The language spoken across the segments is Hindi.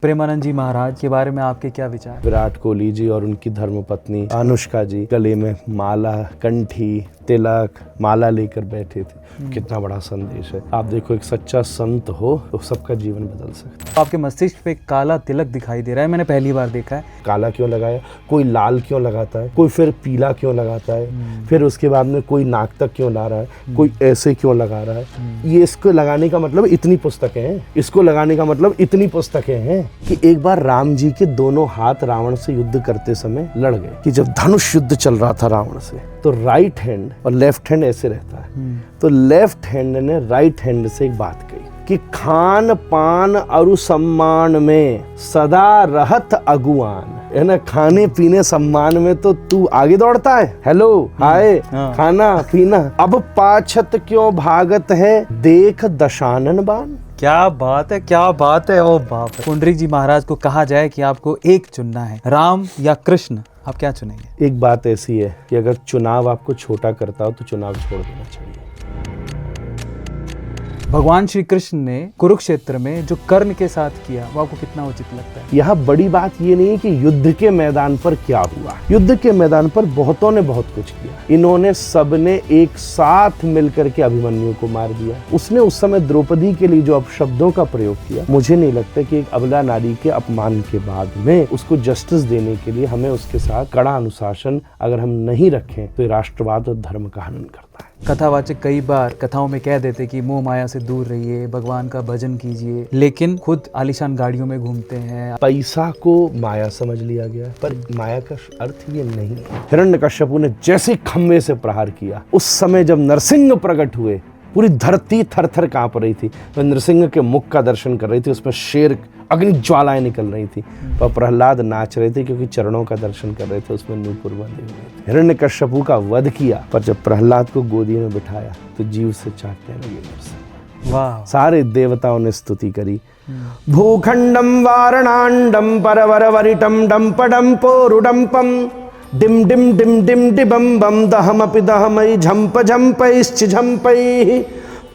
प्रेमानंद जी महाराज के बारे में आपके क्या विचार? विराट कोहली जी और उनकी धर्मपत्नी अनुष्का जी गले में माला, कंठी, तिलक, माला लेकर बैठे थे। कितना बड़ा संदेश है। आप देखो, एक सच्चा संत हो तो सबका जीवन बदल सकता है। आपके मस्तिष्क पे काला तिलक दिखाई दे रहा है, मैंने पहली बार देखा है। काला क्यों लगाया? कोई लाल क्यों लगाता है, कोई फिर पीला क्यों लगाता है, फिर उसके बाद में कोई नाक तक क्यों ला रहा है, कोई ऐसे क्यों लगा रहा है। ये इसको लगाने का मतलब इतनी पुस्तकें हैं, इसको लगाने का मतलब इतनी पुस्तकें हैं कि एक बार राम जी के दोनों हाथ रावण से युद्ध करते समय लड़ गए। कि जब धनुष युद्ध चल रहा था रावण से, तो राइट हैंड और लेफ्ट हैंड ऐसे रहता है, तो लेफ्ट हैंड ने राइट हैंड से एक बात कही कि खान पान और सम्मान में सदा रहत अगुआन, है ना। खाने पीने सम्मान में तो तू आगे दौड़ता है, हेलो हाय खाना पीना, अब पाछत क्यों भागत है देख दशानन बान। क्या बात है, क्या बात है। ओ बाप रे। पुंडरीक जी महाराज को कहा जाए कि आपको एक चुनना है, राम या कृष्ण, आप क्या चुनेंगे? एक बात ऐसी है कि अगर चुनाव आपको छोटा करता हो तो चुनाव छोड़ देना चाहिए। भगवान श्री कृष्ण ने कुरुक्षेत्र में जो कर्ण के साथ किया वो आपको कितना उचित लगता है? यहाँ बड़ी बात ये नहीं कि युद्ध के मैदान पर क्या हुआ। युद्ध के मैदान पर बहुतों ने बहुत कुछ किया। इन्होंने सबने एक साथ मिलकर के अभिमन्यु को मार दिया। उसने उस समय द्रौपदी के लिए जो अपशब्दों का प्रयोग किया, मुझे नहीं लगता कि एक अबला नारी के अपमान के बाद में उसको जस्टिस देने के लिए हमें उसके साथ कड़ा अनुशासन अगर हम नहीं रखें तो राष्ट्रवाद और धर्म का हनन करता है। कथावाचक कई बार कथाओं में कह देते कि मोह माया से दूर रहिए, भगवान का भजन कीजिए, लेकिन खुद आलीशान गाड़ियों में घूमते हैं। पैसा को माया समझ लिया गया, पर माया का अर्थ ये नहीं है। हिरण्यकश्यपु ने जैसे खम्भे से प्रहार किया, उस समय जब नरसिंह प्रकट हुए, पूरी धरती थर थर कांप रही थी। तो नरसिंह के मुख का दर्शन कर रही थी, उसमें शेर अग्नि ज्वालाएं निकल रही थी, और प्रहलाद नाच रहे थे क्योंकि चरणों का दर्शन कर रहे थे, उसमें नूपुर बंधे हुए थे। हिरण्यकश्यपु का वध किया, पर जब प्रहलाद को गोदी में बिठाया तो जीव से चाटने लगे नरसिंह। वाह। सारे देवताओं ने स्तुति करी। भूखंडम वारणांडम परवर वरिटम डंपडम पोरुडंपम डिम डिम डिम डिम डिबम बम दहमपि दहमई झंप झंपैश्च झंपैः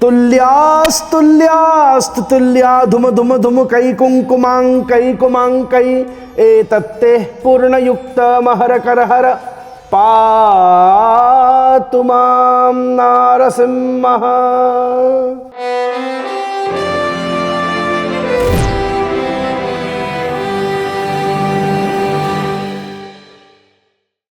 तुल्यास्तुल्यास्त तुल्या धुम धुम धुम कै कुंकुमांकै एतत्ते पूर्णयुक्त महर करहर पातु मां नारसिंहः।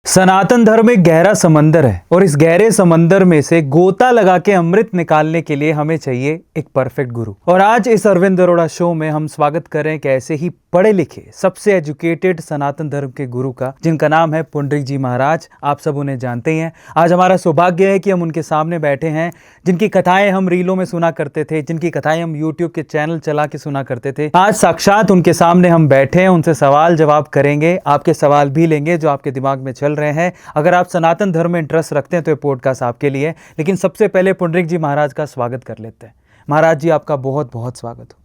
सनातन धर्म एक गहरा समंदर है और इस गहरे समंदर में से गोता लगा के अमृत निकालने के लिए हमें चाहिए एक परफेक्ट गुरु। और आज इस अरविंद अरोड़ा शो में हम स्वागत करें कि ऐसे ही पढ़े लिखे, सबसे एजुकेटेड सनातन धर्म के गुरु का, जिनका नाम है पुंडरीक जी महाराज। आप सब उन्हें जानते ही हैं। आज हमारा सौभाग्य है कि हम उनके सामने बैठे हैं, जिनकी कथाएं हम रीलों में सुना करते थे, जिनकी कथाएं हम यूट्यूब के चैनल चला के सुना करते थे। आज साक्षात उनके सामने हम बैठे हैं, उनसे सवाल जवाब करेंगे, आपके सवाल भी लेंगे जो आपके दिमाग में चल रहे हैं। अगर आप सनातन धर्म में इंटरेस्ट रखते हैं तो ये पॉडकास्ट आपके लिए है। लेकिन सबसे पहले पुंडरीक जी महाराज का स्वागत कर लेते हैं। महाराज जी, आपका बहुत बहुत स्वागत हो।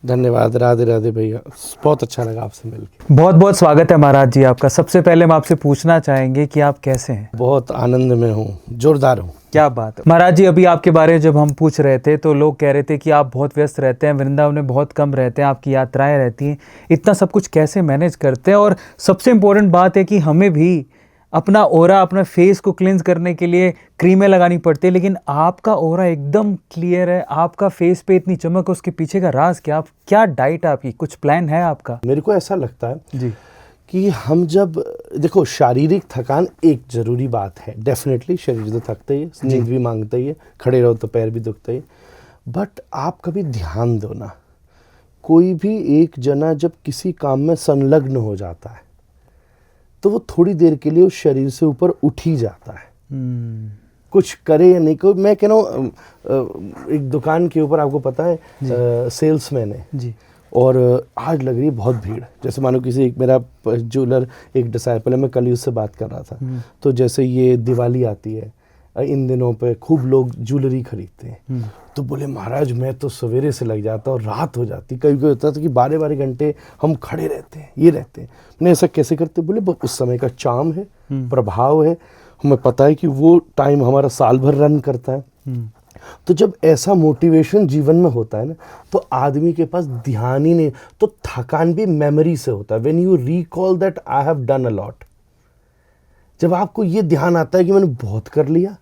धन्यवाद। राधे राधे भैया, बहुत अच्छा लगा आपसे मिलकर। बहुत बहुत स्वागत है महाराज जी आपका। सबसे पहले हम आपसे पूछना चाहेंगे कि आप कैसे हैं? बहुत आनंद में हूँ, जोरदार हूँ। क्या बात है महाराज जी। अभी आपके बारे में जब हम पूछ रहे थे तो लोग कह रहे थे कि आप बहुत व्यस्त रहते हैं, वृंदावन में बहुत कम रहते हैं, आपकी यात्राएं रहती हैं, इतना सब कुछ कैसे मैनेज करते हैं? और सबसे इम्पोर्टेंट बात है कि हमें भी अपना ओरा, अपना फेस को क्लींस करने के लिए क्रीमें लगानी पड़ती है, लेकिन आपका ओरा एकदम क्लियर है, आपका फेस पे इतनी चमक है, उसके पीछे का राज क्या? क्या डाइट है आपकी, कुछ प्लान है आपका? मेरे को ऐसा लगता है जी कि हम जब देखो, शारीरिक थकान एक जरूरी बात है, डेफिनेटली शरीर तो थकता ही है, नींद भी मांगता ही है, खड़े रहो तो पैर भी दुखता ही है। बट आप कभी ध्यान दो ना, कोई भी एक जना जब किसी काम में संलग्न हो जाता है तो वो थोड़ी देर के लिए उस शरीर से ऊपर उठ ही जाता है। कुछ करे या नहीं करे। मैं कह रहा हूँ, एक दुकान के ऊपर आपको पता है सेल्समैन है जी, और आज लग रही है बहुत भीड़। जैसे मानो किसी एक मेरा ज्वेलर, एक डिसाइपल है, मैं कल ही उससे बात कर रहा था, तो जैसे ये दिवाली आती है, इन दिनों पे खूब लोग ज्वेलरी खरीदते हैं, तो बोले महाराज मैं तो सवेरे से लग जाता और रात हो जाती, कभी कभी होता था कि 12-12 घंटे हम खड़े रहते हैं, ये रहते हैं। मैंने ऐसा कैसे करते? बोले उस समय का चार्म है, प्रभाव है, हमें पता है कि वो टाइम हमारा साल भर रन करता है। तो जब ऐसा मोटिवेशन जीवन में होता है ना, तो आदमी के पास ध्यान ही नहीं, तो थकान भी मेमोरी से होता है। When you recall that I have done a lot, जब आपको ये ध्यान आता है कि मैंने बहुत कर लिया,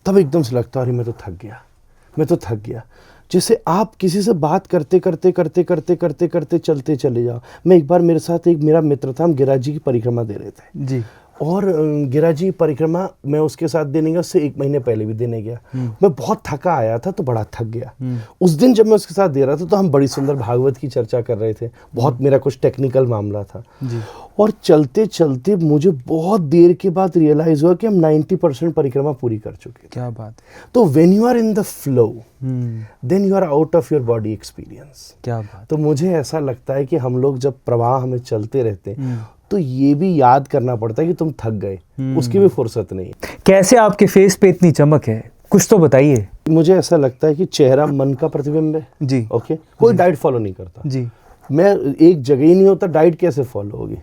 तब एकदम से लगता है अरे मैं तो थक गया। जैसे आप किसी से बात करते करते चलते चले जाओ। मैं एक बार, मेरे साथ एक मेरा मित्र था, हम गिरिराज की परिक्रमा दे रहे थे जी। और गिरिराज जी परिक्रमा मैं उसके साथ देने गया, उससे 1 महीने पहले भी देने गया। मैं बहुत थका आया था, तो बड़ा थक गया। उस दिन जब मैं उसके साथ दे रहा था, तो हम बड़ी सुंदर भागवत की चर्चा कर रहे थे। बहुत मेरा कुछ टेक्निकल मामला था जी। और चलते चलते मुझे बहुत देर के बाद रियलाइज हुआ कि हम 90% परिक्रमा पूरी कर चुके थे। क्या बात। तो when you are in the flow, then you are out of your body experience. क्या बात। तो मुझे ऐसा लगता है कि हम लोग जब प्रवाह हमें चलते रहते हैं, तो ये भी याद करना पड़ता है कि तुम थक गए, उसकी भी फुर्सत नहीं। कैसे आपके फेस पे इतनी चमक है, कुछ तो बताइए। मुझे ऐसा लगता है कि चेहरा मन का प्रतिबिंब है जी। ओके। कोई डाइट फॉलो नहीं करता जी। मैं एक जगह ही नहीं होता, डाइट कैसे फॉलो होगी।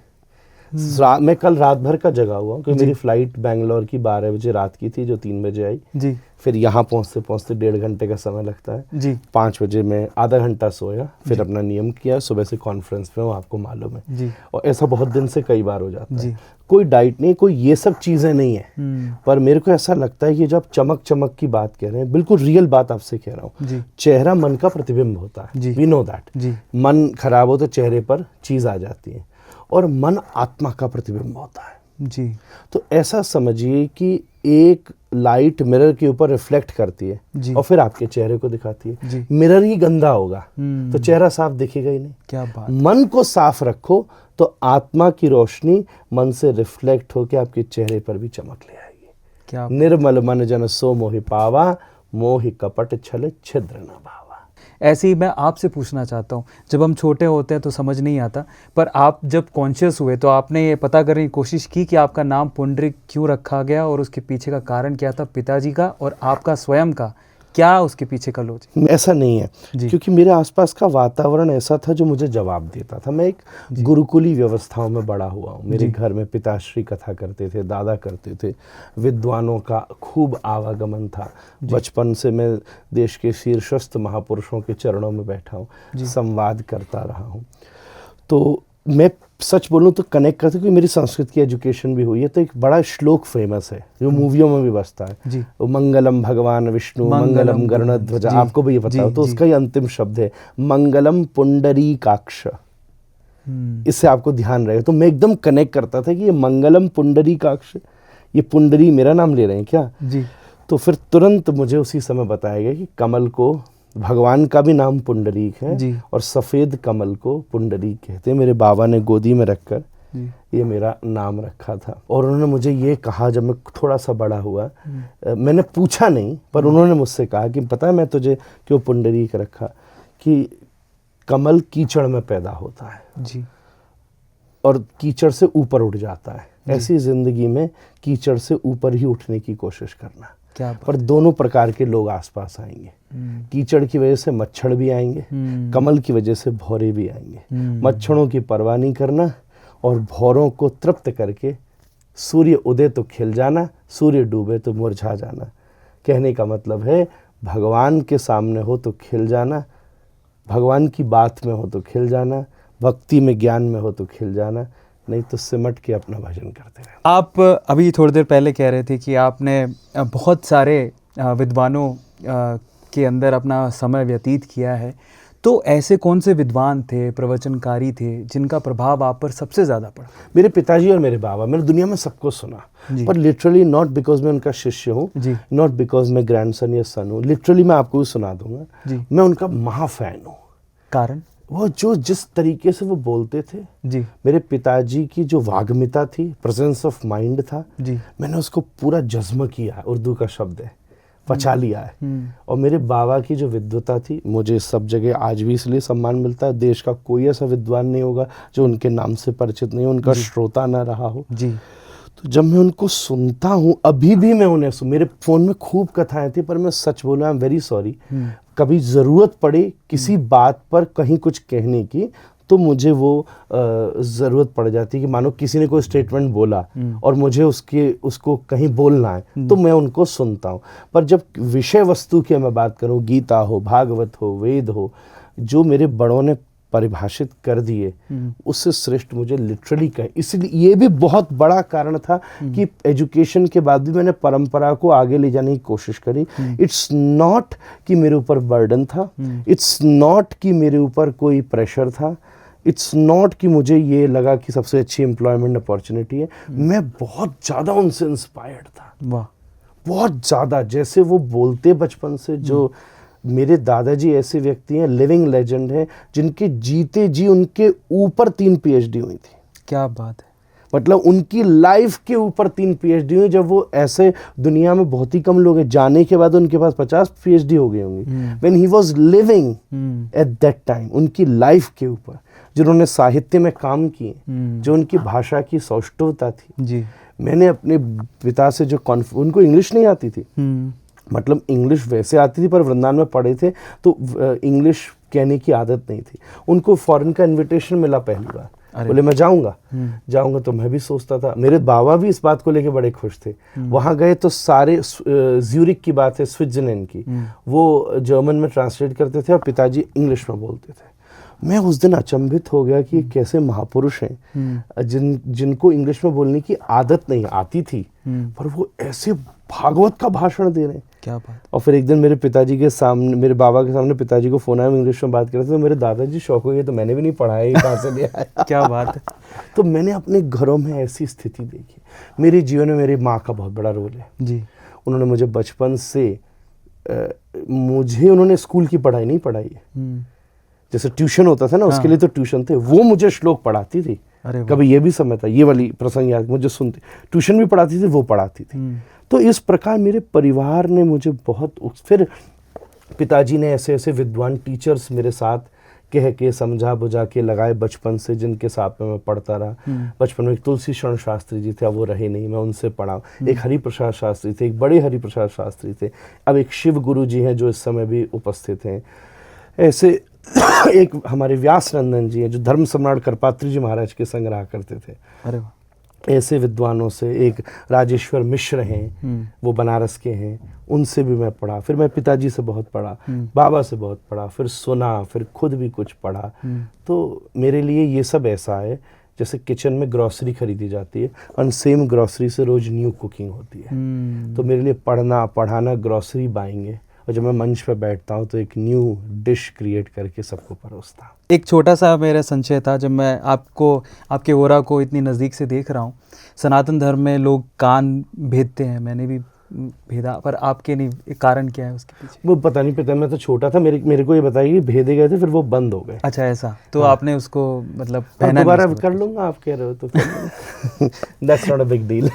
मैं कल रात भर का जगा हुआ क्योंकि मेरी फ्लाइट बैंगलोर की 12 बजे रात की थी, जो 3 बजे आई जी। फिर यहाँ पहुँचते पहुँचते 1.5 घंटे का समय लगता है जी। 5 बजे में आधा घंटा सोया, फिर अपना नियम किया, सुबह से कॉन्फ्रेंस में हूँ, आपको मालूम है जी। और ऐसा बहुत दिन से कई बार हो जाता है। कोई डाइट नहीं, कोई ये सब चीज़ें नहीं है, पर मेरे को ऐसा लगता है कि जब चमक की बात कह रहे हैं, बिल्कुल रियल बात आपसे कह रहा हूँ। चेहरा मन का प्रतिबिंब होता है, वी नो दैट। मन खराब हो तो चेहरे पर चीज़ आ जाती है, और मन आत्मा का प्रतिबिंब होता है जी। तो ऐसा समझिए कि एक लाइट मिरर के ऊपर रिफ्लेक्ट करती है जी। और फिर आपके चेहरे को दिखाती है जी। मिरर ही गंदा होगा तो चेहरा साफ दिखेगा ही नहीं। क्या बात। मन को साफ रखो तो आत्मा की रोशनी मन से रिफ्लेक्ट होकर आपके चेहरे पर भी चमक ले आएगी। क्या निर्मल मन जन सो मोहि पावा, मोहि कपट छल छिद्र न भावा। ऐसे ही मैं आपसे पूछना चाहता हूँ, जब हम छोटे होते हैं तो समझ नहीं आता, पर आप जब कॉन्शियस हुए तो आपने ये पता करने की कोशिश की कि आपका नाम पुंडरीक क्यों रखा गया और उसके पीछे का कारण क्या था, पिताजी का और आपका स्वयं का, क्या उसके पीछे का लॉजिक? ऐसा नहीं है क्योंकि मेरे आसपास का वातावरण ऐसा था जो मुझे जवाब देता था। मैं एक गुरुकुली व्यवस्थाओं में बड़ा हुआ हूँ। मेरे घर में पिताश्री कथा करते थे, दादा करते थे, विद्वानों का खूब आवागमन था। बचपन से मैं देश के शीर्षस्थ महापुरुषों के चरणों में बैठा हूँ, संवाद करता रहा हूँ। तो मैं सच बोलूं तो कनेक्ट करते, क्योंकि मेरी संस्कृत की एजुकेशन भी हुई है। तो एक बड़ा श्लोक फेमस है जो मूवियों में भी बजता है, वो मंगलम भगवान विष्णु मंगलम गरुड़ध्वज, आपको भी ये पता हो। तो उसका ही अंतिम शब्द है मंगलम पुंडरीकाक्ष। इससे आपको ध्यान रहे। तो मैं एकदम कनेक्ट करता था कि ये मंगलम पुंडरीकाक्ष, ये पुंडरी मेरा नाम ले रहे हैं क्या जी। तो फिर तुरंत मुझे उसी समय बताया गया कि कमल को, भगवान का भी नाम पुंडरीक है और सफ़ेद कमल को पुंडरीक कहते हैं। मेरे बाबा ने गोदी में रखकर ये मेरा नाम रखा था। और उन्होंने मुझे ये कहा, जब मैं थोड़ा सा बड़ा हुआ, मैंने पूछा नहीं, पर उन्होंने मुझसे कहा कि पता है मैं तुझे क्यों पुंडरीक रखा, कि कमल कीचड़ में पैदा होता है जी, और कीचड़ से ऊपर उठ जाता है। ऐसी ज़िंदगी में कीचड़ से ऊपर ही उठने की कोशिश करना। पर दोनों प्रकार के लोग आसपास आएंगे। कीचड़ की वजह से मच्छर भी आएंगे, कमल की वजह से भौरे भी आएंगे। मच्छरों की परवाह नहीं करना और भौरों को तृप्त करके सूर्य उदय तो खिल जाना, सूर्य डूबे तो मुरझा जाना। कहने का मतलब है भगवान के सामने हो तो खिल जाना, भगवान की बात में हो तो खिल जाना, भक्ति में ज्ञान में हो तो खिल जाना, नहीं तो सिमट के अपना भजन करते रहे। आप अभी थोड़ी देर पहले कह रहे थे कि आपने बहुत सारे विद्वानों के अंदर अपना समय व्यतीत किया है, तो ऐसे कौन से विद्वान थे, प्रवचनकारी थे, जिनका प्रभाव आप पर सबसे ज़्यादा पड़ा? मेरे पिताजी और मेरे बाबा। मैंने दुनिया में सबको सुना, पर लिटरली नॉट बिकॉज मैं उनका शिष्य हूँ, नॉट बिकॉज मैं ग्रैंडसन या सन हूँ। लिटरली मैं आपको भी सुना दूंगा, मैं उनका महाफैन हूँ। कारण वो जो जिस तरीके से वो बोलते थे जी। मेरे पिताजी की जो वाग्मिता थी, प्रेजेंस ऑफ माइंड था जी, मैंने उसको पूरा जज्म किया, उर्दू का शब्द है, पचा लिया है। और मेरे बाबा की जो विद्वता थी, मुझे सब जगह आज भी इसलिए सम्मान मिलता है। देश का कोई ऐसा विद्वान नहीं होगा जो उनके नाम से परिचित नहीं हो, उनका श्रोता ना रहा हो जी। तो जब मैं उनको सुनता हूँ, अभी भी मैं उन्हें मेरे फ़ोन में खूब कथाएं थी, पर मैं सच बोलूँ, आई एम वेरी सॉरी, कभी ज़रूरत पड़े किसी बात पर कहीं कुछ कहने की, तो मुझे वो ज़रूरत पड़ जाती है कि मानो किसी ने कोई स्टेटमेंट बोला और मुझे उसको कहीं बोलना है तो मैं उनको सुनता हूँ। पर जब विषय वस्तु की मैं बात करूँ, गीता हो, भागवत हो, वेद हो, जो मेरे बड़ों ने परिभाषित कर दिए, उससे श्रेष्ठ मुझे लिटरली कहे। इसलिए ये भी बहुत बड़ा कारण था कि एजुकेशन के बाद भी मैंने परंपरा को आगे ले जाने की कोशिश करी। इट्स नॉट कि मेरे ऊपर बर्डन था, इट्स नॉट कि मेरे ऊपर कोई प्रेशर था, इट्स नॉट कि मुझे ये लगा कि सबसे अच्छी एम्प्लॉयमेंट अपॉर्चुनिटी है। मैं बहुत ज़्यादा उनसे इंस्पायर्ड था, वाह, बहुत ज़्यादा। जैसे वो बोलते बचपन से, जो मेरे दादाजी ऐसे व्यक्ति हैं, लिविंग लेजेंड हैं, जिनके जीते जी उनके ऊपर 3 PhD हुई थी। क्या बात है। मतलब उनकी लाइफ के ऊपर 3 PhD हुई। जब वो ऐसे, दुनिया में बहुत ही कम लोग हैं, जाने के बाद उनके पास 50 PhD हो गई होंगी। When he was living at that time, उनकी लाइफ के ऊपर जिन्होंने साहित्य में काम किए, जो उनकी भाषा की सौष्ठवता थी। जी। मैंने अपने पिता से जो उनको इंग्लिश नहीं आती थी, मतलब इंग्लिश वैसे आती थी पर वृंदावन में पढ़े थे तो इंग्लिश कहने की आदत नहीं थी। उनको फॉरेन का इनविटेशन मिला पहली बार, बोले मैं जाऊंगा। तो मैं भी सोचता था, मेरे बाबा भी इस बात को लेके बड़े खुश थे। वहाँ गए तो सारे, ज्यूरिक की बात है, स्विट्जरलैंड की, वो जर्मन में ट्रांसलेट करते थे और पिताजी इंग्लिश में बोलते थे। मैं उस दिन अचंभित हो गया कि कैसे महापुरुष हैं जिनको इंग्लिश में बोलने की आदत नहीं आती थी, पर वो ऐसे भागवत का भाषण दे रहे हैं। क्या बात। और फिर एक दिन मेरे पिताजी के सामने, मेरे बाबा के सामने पिताजी को फोन आया, इंग्लिश में बात कर रहे थे, तो मेरे दादाजी शौक हो गए, तो मैंने भी नहीं पढ़ा है, कहाँ से ले आया। क्या बात है। तो मैंने अपने घरों में ऐसी स्थिति देखी। मेरे जीवन में मेरी माँ का बहुत बड़ा रोल है जी। उन्होंने मुझे बचपन से, मुझे उन्होंने स्कूल की पढ़ाई नहीं पढ़ाई है। जैसे ट्यूशन होता था ना, उसके लिए तो ट्यूशन थे, वो मुझे श्लोक पढ़ाती थी। कभी ये भी समय था, ये वाली प्रसंग याद मुझे सुनती, ट्यूशन भी पढ़ाती थी, वो पढ़ाती थी। तो इस प्रकार मेरे परिवार ने मुझे बहुत, फिर पिताजी ने ऐसे ऐसे विद्वान टीचर्स मेरे साथ कह के समझा बुझा के लगाए बचपन से, जिनके साथ में मैं पढ़ता रहा। बचपन में एक तुलसी शरण शास्त्री जी थे, अब वो रहे नहीं, मैं उनसे पढ़ा। एक हरिप्रसाद शास्त्री थे, एक बड़े हरिप्रसाद शास्त्री थे। अब एक शिव गुरु जी हैं जो इस समय भी उपस्थित हैं। ऐसे एक हमारे व्यास नंदन जी हैं जो धर्म सम्राट करपात्री जी महाराज के संग रहा करते थे। अरे वाह। ऐसे विद्वानों से, एक राजेश्वर मिश्र हैं, वो बनारस के हैं, उनसे भी मैं पढ़ा। फिर मैं पिताजी से बहुत पढ़ा, बाबा से बहुत पढ़ा, फिर सुना, फिर खुद भी कुछ पढ़ा। तो मेरे लिए ये सब ऐसा है जैसे किचन में ग्रॉसरी खरीदी जाती है और सेम ग्रॉसरी से रोज न्यू कुकिंग होती है। तो मेरे लिए पढ़ना, पढ़ाना, ग्रॉसरी बाइंग है। और जब मैं मंच पे बैठता हूँ तो एक न्यू डिश क्रिएट करके सबको परोसता हूँ। एक छोटा सा मेरा संशय था, जब मैं आपको, आपके ओरा को इतनी नज़दीक से देख रहा हूँ, सनातन धर्म में लोग कान भेदते हैं, मैंने भी भेदा, पर आपके नहीं, कारण क्या है उसके पीछे? वो पता नहीं, पता, मैं तो छोटा था, मेरे को ये बताइए कि भेदे गए थे, फिर वो बंद हो गए। अच्छा, ऐसा। तो हाँ। आपने उसको मतलब पहना दोबारा कर लूंगा, आप कह रहे हो तो that's not a big deal.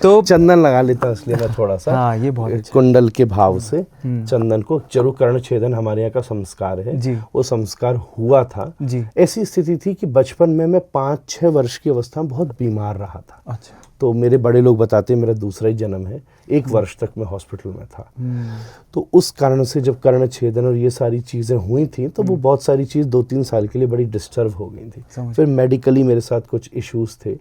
तो चंदन लगा लेता हूं इसलिए मैं थोड़ा सा। हाँ, ये बहुत अच्छा। कुंडल के भाव से चंदन को, जरूर कर्ण छेदन हमारे यहाँ का संस्कार है जी। वो संस्कार हुआ था जी। ऐसी स्थिति थी कि बचपन में मैं 5-6 वर्ष की अवस्था में बहुत बीमार रहा था। अच्छा। तो मेरे बड़े लोग बताते हैं मेरा दूसरा ही जन्म है, 1 वर्ष तक मैं हॉस्पिटल में था। तो उस कारण से जब कर्ण छेदन और ये सारी चीज़ें हुई थी तो वो बहुत सारी चीज़ 2-3 साल के लिए बड़ी डिस्टर्ब हो गई थी। फिर मेडिकली मेरे साथ कुछ इश्यूज थे,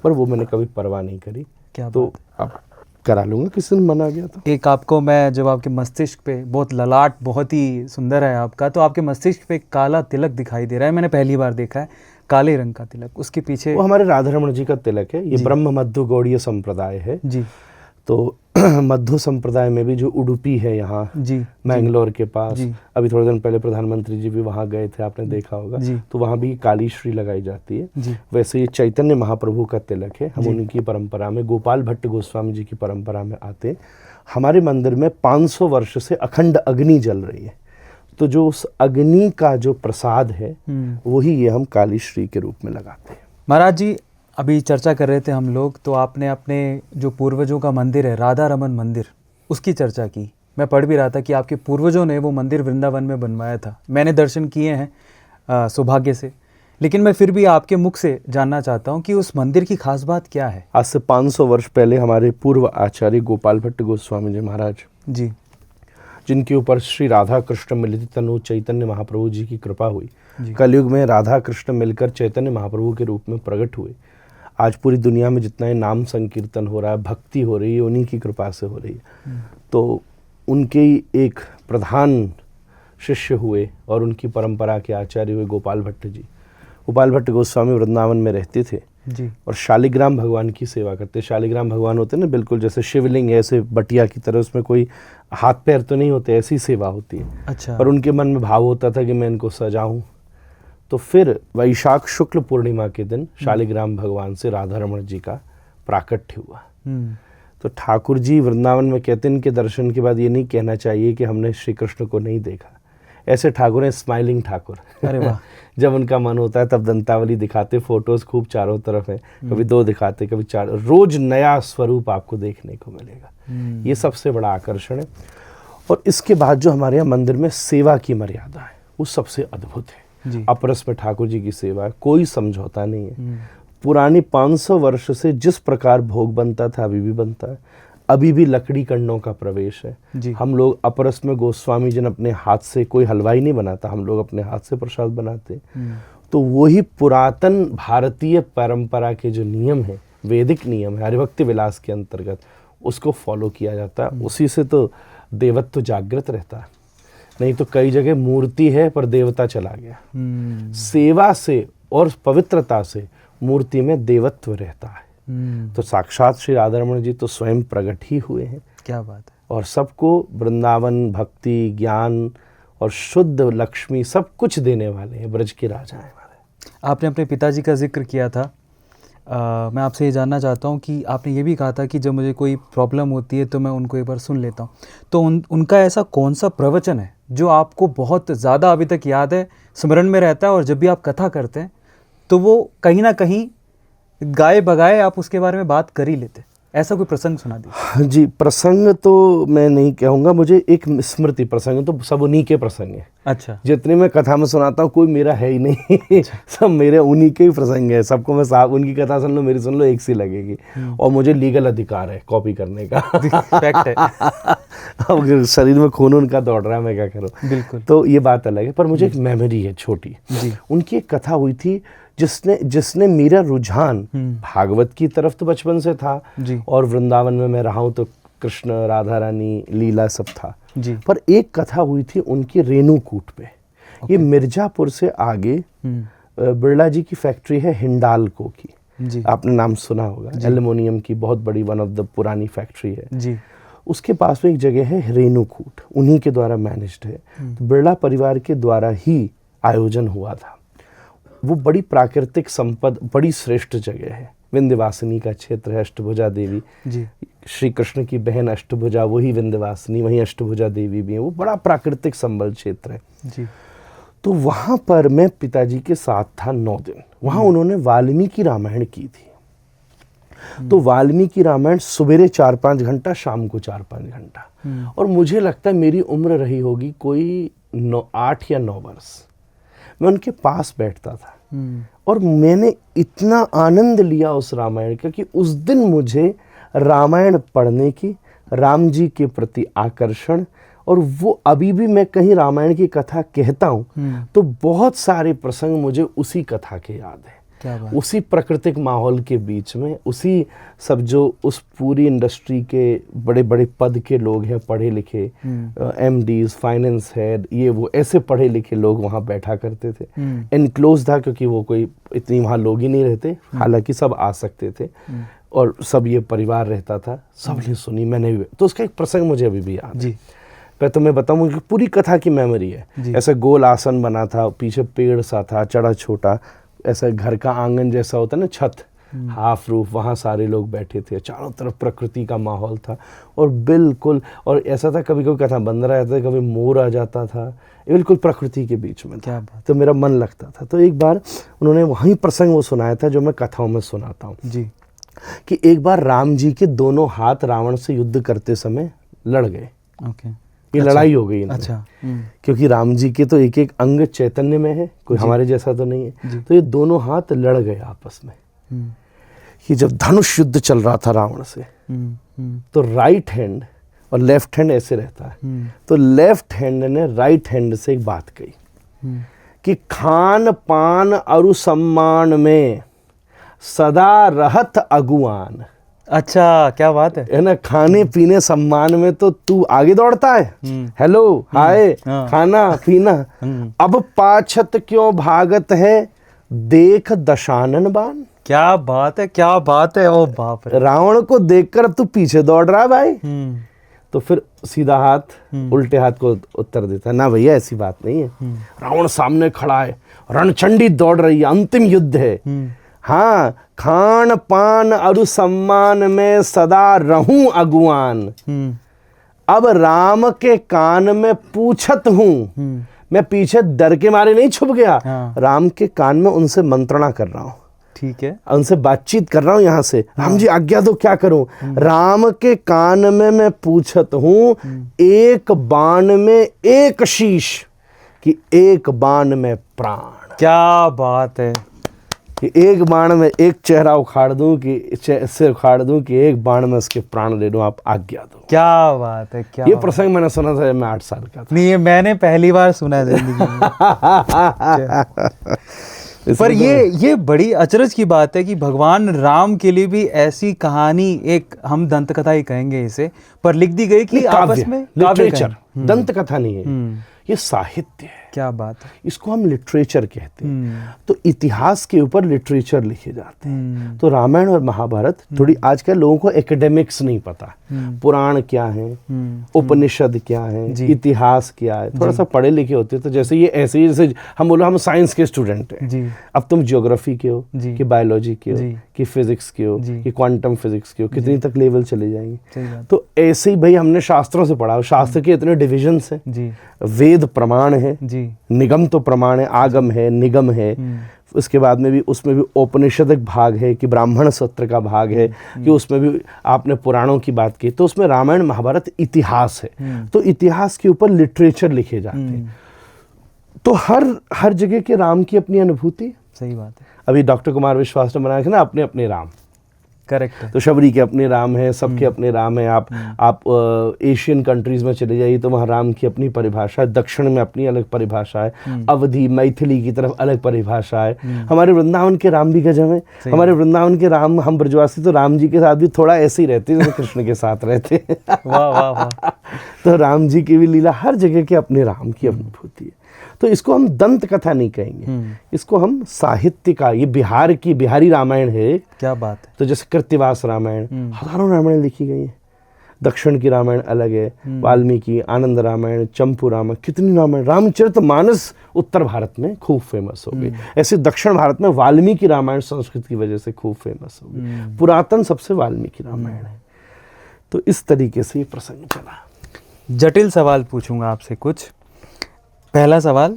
पर वो मैंने कभी परवाह नहीं करी। क्या तो अब करा लूँगा, किसी दिन मन आ गया तो। एक आपको मैं, जब आपके मस्तिष्क पे, बहुत ललाट बहुत ही सुंदर है आपका, तो आपके मस्तिष्क पे एक काला तिलक दिखाई दे रहा है, मैंने पहली बार देखा है, काले रंग का तिलक, उसके पीछे। वो हमारे राधारमण जी का तिलक है। ये ब्रह्म मध्य गौड़ीय संप्रदाय है जी। तो मध्य संप्रदाय में भी जो उडुपी है यहाँ जी, मैंगलोर के पास, जी। अभी थोड़े दिन पहले प्रधानमंत्री जी भी वहाँ गए थे, आपने देखा होगा। तो वहाँ भी काली श्री लगाई जाती है। जी। वैसे ये चैतन्य महाप्रभु का तिलक है। हम उनकी परंपरा में, गोपाल भट्ट गोस्वामी जी की परंपरा में आते, हमारे मंदिर में 500 वर्ष से अखंड अग्नि जल रही है। तो जो उस अग्नि का जो प्रसाद है वही ये हम काली श्री के रूप में लगाते हैं। महाराज जी, अभी चर्चा कर रहे थे हम लोग, तो आपने अपने जो पूर्वजों का मंदिर है, राधा रमन मंदिर, उसकी चर्चा की। मैं पढ़ भी रहा था कि आपके पूर्वजों ने वो मंदिर वृंदावन में बनवाया था। मैंने दर्शन किए हैं सौभाग्य से, लेकिन मैं फिर भी आपके मुख से जानना चाहता हूँ कि उस मंदिर की खास बात क्या है। आज से 500 वर्ष पहले हमारे पूर्व आचार्य गोपाल भट्ट गोस्वामी जी महाराज जी, जिनके ऊपर श्री राधा कृष्ण मिलित तनु चैतन्य महाप्रभु जी की कृपा हुई, जी। कलयुग में राधा कृष्ण मिलकर चैतन्य महाप्रभु के रूप में प्रकट हुए। आज पूरी दुनिया में जितना ये नाम संकीर्तन हो रहा है, भक्ति हो रही है, उन्हीं की कृपा से हो रही है। तो उनके ही एक प्रधान शिष्य हुए और उनकी परंपरा के आचार्य हुए गोपाल भट्ट जी। गोपाल भट्ट गोस्वामी वृंदावन में रहते थे जी। और शालिग्राम भगवान की सेवा करते। शालिग्राम भगवान होते हैं ना, बिल्कुल जैसे शिवलिंग है, ऐसे बटिया की तरह, उसमें कोई हाथ पैर तो नहीं होते, ऐसी सेवा होती है। अच्छा। पर उनके मन में भाव होता था कि मैं इनको सजाऊं। तो फिर वैशाख शुक्ल पूर्णिमा के दिन शालिग्राम भगवान से राधा रमण जी का प्राकट्य हुआ। तो ठाकुर जी वृंदावन में कहते हैं, इनके दर्शन के बाद ये नहीं कहना चाहिए कि हमने श्री कृष्ण को नहीं देखा। ऐसे ठाकुर हैं स्माइलिंग ठाकुर। अरे वाह। जब उनका मन होता है तब दंतावली दिखाते, फोटोज खूब चारों तरफ है, कभी 2 दिखाते, कभी 4, रोज नया स्वरूप आपको देखने को मिलेगा। ये सबसे बड़ा आकर्षण है। और इसके बाद जो हमारे यहाँ मंदिर में सेवा की मर्यादा है वो सबसे अद्भुत है। जी। अपरस में ठाकुर जी की सेवा है, कोई समझौता नहीं है। पुरानी 500 वर्ष से जिस प्रकार भोग बनता था अभी भी बनता है। अभी भी लकड़ी कंडों का प्रवेश है। जी। हम लोग अपरस में गोस्वामी जन अपने हाथ से, कोई हलवाई नहीं बनाता, हम लोग अपने हाथ से प्रसाद बनाते। तो वही पुरातन भारतीय परंपरा के जो नियम है, वैदिक नियम है, हरिभक्ति विलास के अंतर्गत, उसको फॉलो किया जाता है। उसी से तो देवत्व जागृत रहता है। नहीं तो कई जगह मूर्ति है पर देवता चला गया। सेवा से और पवित्रता से मूर्ति में देवत्व रहता है। तो साक्षात श्री राधा रमण जी तो स्वयं प्रकट ही हुए हैं। क्या बात है। और सबको वृंदावन, भक्ति, ज्ञान और शुद्ध लक्ष्मी सब कुछ देने वाले हैं, ब्रज के राजा हैं हमारे। आपने अपने पिताजी का जिक्र किया था। मैं आपसे ये जानना चाहता हूँ कि आपने ये भी कहा था कि जब मुझे कोई प्रॉब्लम होती है तो मैं उनको एक बार सुन लेता हूँ। तो उनका ऐसा कौन सा प्रवचन है जो आपको बहुत ज़्यादा अभी तक याद है, स्मरण में रहता है, और जब भी आप कथा करते हैं तो वो कहीं ना कहीं गाए बगाए आप उसके बारे में बात कर ही लेते? ऐसा कोई प्रसंग सुना दीजिए। जी, प्रसंग तो मैं नहीं कहूँगा, मुझे एक स्मृति प्रसंग, तो सब उन्हीं के प्रसंग है। अच्छा। जितने मैं कथा में सुनाता हूँ कोई मेरा है ही नहीं। सब मेरे उन्हीं के ही प्रसंग है। सबको मैं साहब उनकी कथा सुन लो, मेरी सुन लो, एक सी लगेगी। और मुझे लीगल अधिकार है कॉपी करने का। फैक्ट है। अब शरीर में खून उनका दौड़ रहा है, मैं क्या करूँ। बिल्कुल। तो ये बात अलग है। पर मुझे एक मेमोरी है छोटी। उनकी एक कथा हुई थी जिसने मेरा रुझान भागवत की तरफ तो बचपन से था जी। और वृंदावन में मैं रहा हूँ तो कृष्ण, राधा रानी, लीला सब था जी। पर एक कथा हुई थी उनकी रेणुकूट पे। ये मिर्जापुर से आगे बिरला जी की फैक्ट्री है हिंडाल्को की। जी। आपने नाम सुना होगा, एल्युमिनियम की बहुत बड़ी, वन ऑफ द पुरानी फैक्ट्री है जी। उसके पास में एक जगह है रेणुकूट, उन्हीं के द्वारा मैनेज्ड है। तो बिरला परिवार के द्वारा ही आयोजन हुआ था। वो बड़ी प्राकृतिक संपद, बड़ी श्रेष्ठ जगह है। विंध्यवासिनी का क्षेत्र है, अष्टभुजा देवी जी। श्री कृष्ण की बहन अष्टभुजा, वही विंध्यवासिनी, वही अष्टभुजा देवी भी है। वो बड़ा प्राकृतिक संबल क्षेत्र है। जी। तो वहाँ पर मैं पिताजी के साथ था 9 दिन। वहाँ उन्होंने वाल्मीकि रामायण की थी। तो वाल्मीकि रामायण सवेरे 4-5 घंटा, शाम को 4-5 घंटा। और मुझे लगता है मेरी उम्र रही होगी कोई 8 या 9 वर्ष। मैं उनके पास बैठता था और मैंने इतना आनंद लिया उस रामायण का कि उस दिन मुझे रामायण पढ़ने की, राम जी के प्रति आकर्षण, और वो अभी भी मैं कहीं रामायण की कथा कहता हूँ तो बहुत सारे प्रसंग मुझे उसी कथा के याद है। क्या बात। उसी प्राकृतिक माहौल के बीच में, उसी सब जो उस पूरी इंडस्ट्री के बड़े बड़े पद के लोग हैं, पढ़े लिखे, MDs, फाइनेंस हेड, ये वो ऐसे पढ़े लिखे लोग वहाँ बैठा करते थे। एनक्लोज था क्योंकि वो कोई इतनी वहाँ लोग ही नहीं रहते, हालांकि सब आ सकते थे और सब ये परिवार रहता था। सबने सुनी, मैंने भी। तो उसका एक प्रसंग मुझे अभी भी याद है। मैं तुम्हें बताऊँ कि पूरी कथा की मेमोरी है। ऐसा गोल आसन बना था, पीछे पेड़ सा था, चढ़ा छोटा, ऐसा घर का आंगन जैसा होता है ना, छत, हाफ रूफ, वहाँ सारे लोग बैठे थे, चारों तरफ प्रकृति का माहौल था। और बिल्कुल, और ऐसा था कभी कभी कथा बंद रहा जाता था, कभी मोर आ जाता था, बिल्कुल प्रकृति के बीच में था। तो मेरा मन लगता था। तो एक बार उन्होंने वहीं प्रसंग वो सुनाया था जो मैं कथाओं में सुनाता हूँ जी, कि एक बार राम जी के दोनों हाथ रावण से युद्ध करते समय लड़ गए। ये लड़ाई हो गई इनमें। अच्छा। क्योंकि राम जी के तो एक एक अंग चैतन्य में है, कोई हमारे जैसा तो नहीं है। तो ये दोनों हाथ लड़ गए आपस में। कि जब धनुष युद्ध चल रहा था रावण से, तो राइट हैंड और लेफ्ट हैंड ऐसे रहता है, तो लेफ्ट हैंड ने राइट हैंड से एक बात कही कि खान पान अरु सम्मान में सदा रहत अगुआन। अच्छा, क्या बात है। ना, खाने पीने सम्मान में तो तू आगे दौड़ता है, हेलो हाय हाँ। खाना पीना। अब पाछत क्यों भागत है देख दशानन बान। क्या बात है, क्या बात है, ओ बाप रे। रावण को देखकर तू पीछे दौड़ रहा है भाई। तो फिर सीधा हाथ उल्टे हाथ को उत्तर देता है, ना भैया ऐसी बात नहीं है। रावण सामने खड़ा है, रणचंडी दौड़ रही है, अंतिम युद्ध है। हाँ, खान पान अरु सम्मान में सदा रहूं अगुआन। अब राम के कान में पूछत हूं, मैं पीछे डर के मारे नहीं छुप गया। हाँ। राम के कान में उनसे मंत्रणा कर रहा हूं, ठीक है, उनसे बातचीत कर रहा हूं यहां से। राम जी आज्ञा दो, क्या करूं। राम के कान में मैं पूछत हूं, एक बाण में एक शीश, कि एक बाण में प्राण। क्या बात है। कि एक बाण में एक चेहरा उखाड़ दूं, कि सिर उखाड़ दूं, कि एक बाण में उसके प्राण ले लूं, आप आज्ञा दो। क्या बात है, क्या ये बात प्रसंग मैंने सुना था जब मैं 8 साल का है। नहीं, ये मैंने पहली बार सुना है जिंदगी में। पर ये बड़ी अचरज की बात है कि भगवान राम के लिए भी ऐसी कहानी, एक हम दंत कथा ही कहेंगे इसे, पर लिख दी गई कि आपस में लिटरेचर, दंत कथा नहीं है, ये साहित्य है। क्या बात है। इसको हम लिटरेचर कहते हैं। तो इतिहास के ऊपर लिटरेचर लिखे जाते हैं। तो रामायण और महाभारत, थोड़ी आजकल लोगों को एकेडमिक्स नहीं पता, पुराण क्या है, उपनिषद क्या है, इतिहास क्या है। थोड़ा सा पढ़े लिखे होते तो जैसे ये ऐसे ही, जैसे हम बोलो हम साइंस के स्टूडेंट हैं, अब तुम ज्योग्राफी के हो, कि बायोलॉजी के हो, कि फिजिक्स के हो, कि क्वांटम फिजिक्स के हो, कितनी तक लेवल चले जाएंगे। तो ऐसे ही भाई हमने शास्त्रों से पढ़ा, शास्त्र के इतने डिविजन्स हैं, वेद प्रमाण है, निगम तो प्रमाण है, आगम है, निगम है। उसके बाद में भी उसमें भी औपनिषदिक भाग है, कि ब्राह्मण सत्र का भाग है, कि उसमें भी आपने पुराणों की बात की। तो उसमें रामायण महाभारत इतिहास है। तो इतिहास के ऊपर लिटरेचर लिखे जाते हैं। तो हर जगह के राम की अपनी अनुभूति। सही बात है। अभी डॉक्टर कुमार विश्वास ने बनाया था ना अपने अपने राम। करेक्ट है। तो शबरी के अपने राम है, सबके अपने राम है। आप एशियन कंट्रीज में चले जाइए तो वहाँ राम की अपनी परिभाषा है, दक्षिण में अपनी अलग परिभाषा है, अवधि मैथिली की तरफ अलग परिभाषा है। हमारे वृंदावन के राम भी गजब है। हमारे वृंदावन के राम, हम ब्रजवासी तो राम जी के साथ भी थोड़ा ऐसे ही रहते हैं जैसे कृष्ण के साथ रहते हैं। वाह वाह वाह। तो राम जी की भी लीला, हर जगह के अपने राम की अनुभूति है। तो इसको हम दंत कथा नहीं कहेंगे, इसको हम साहित्य का, ये बिहार की बिहारी रामायण है। क्या बात है। तो जैसे कृत्तिवास रामायण, हजारों रामायण लिखी गई है। दक्षिण की रामायण अलग है, वाल्मीकि, आनंद रामायण, चंपू रामायण, कितनी रामायण। रामचरितमानस उत्तर भारत में खूब फेमस हो गई। ऐसे दक्षिण भारत में वाल्मीकि रामायण संस्कृत की वजह से खूब फेमस हो गई। पुरातन सबसे वाल्मीकि रामायण है। तो इस तरीके से ये प्रसंग चला। जटिल सवाल पूछूंगा आपसे कुछ। पहला सवाल,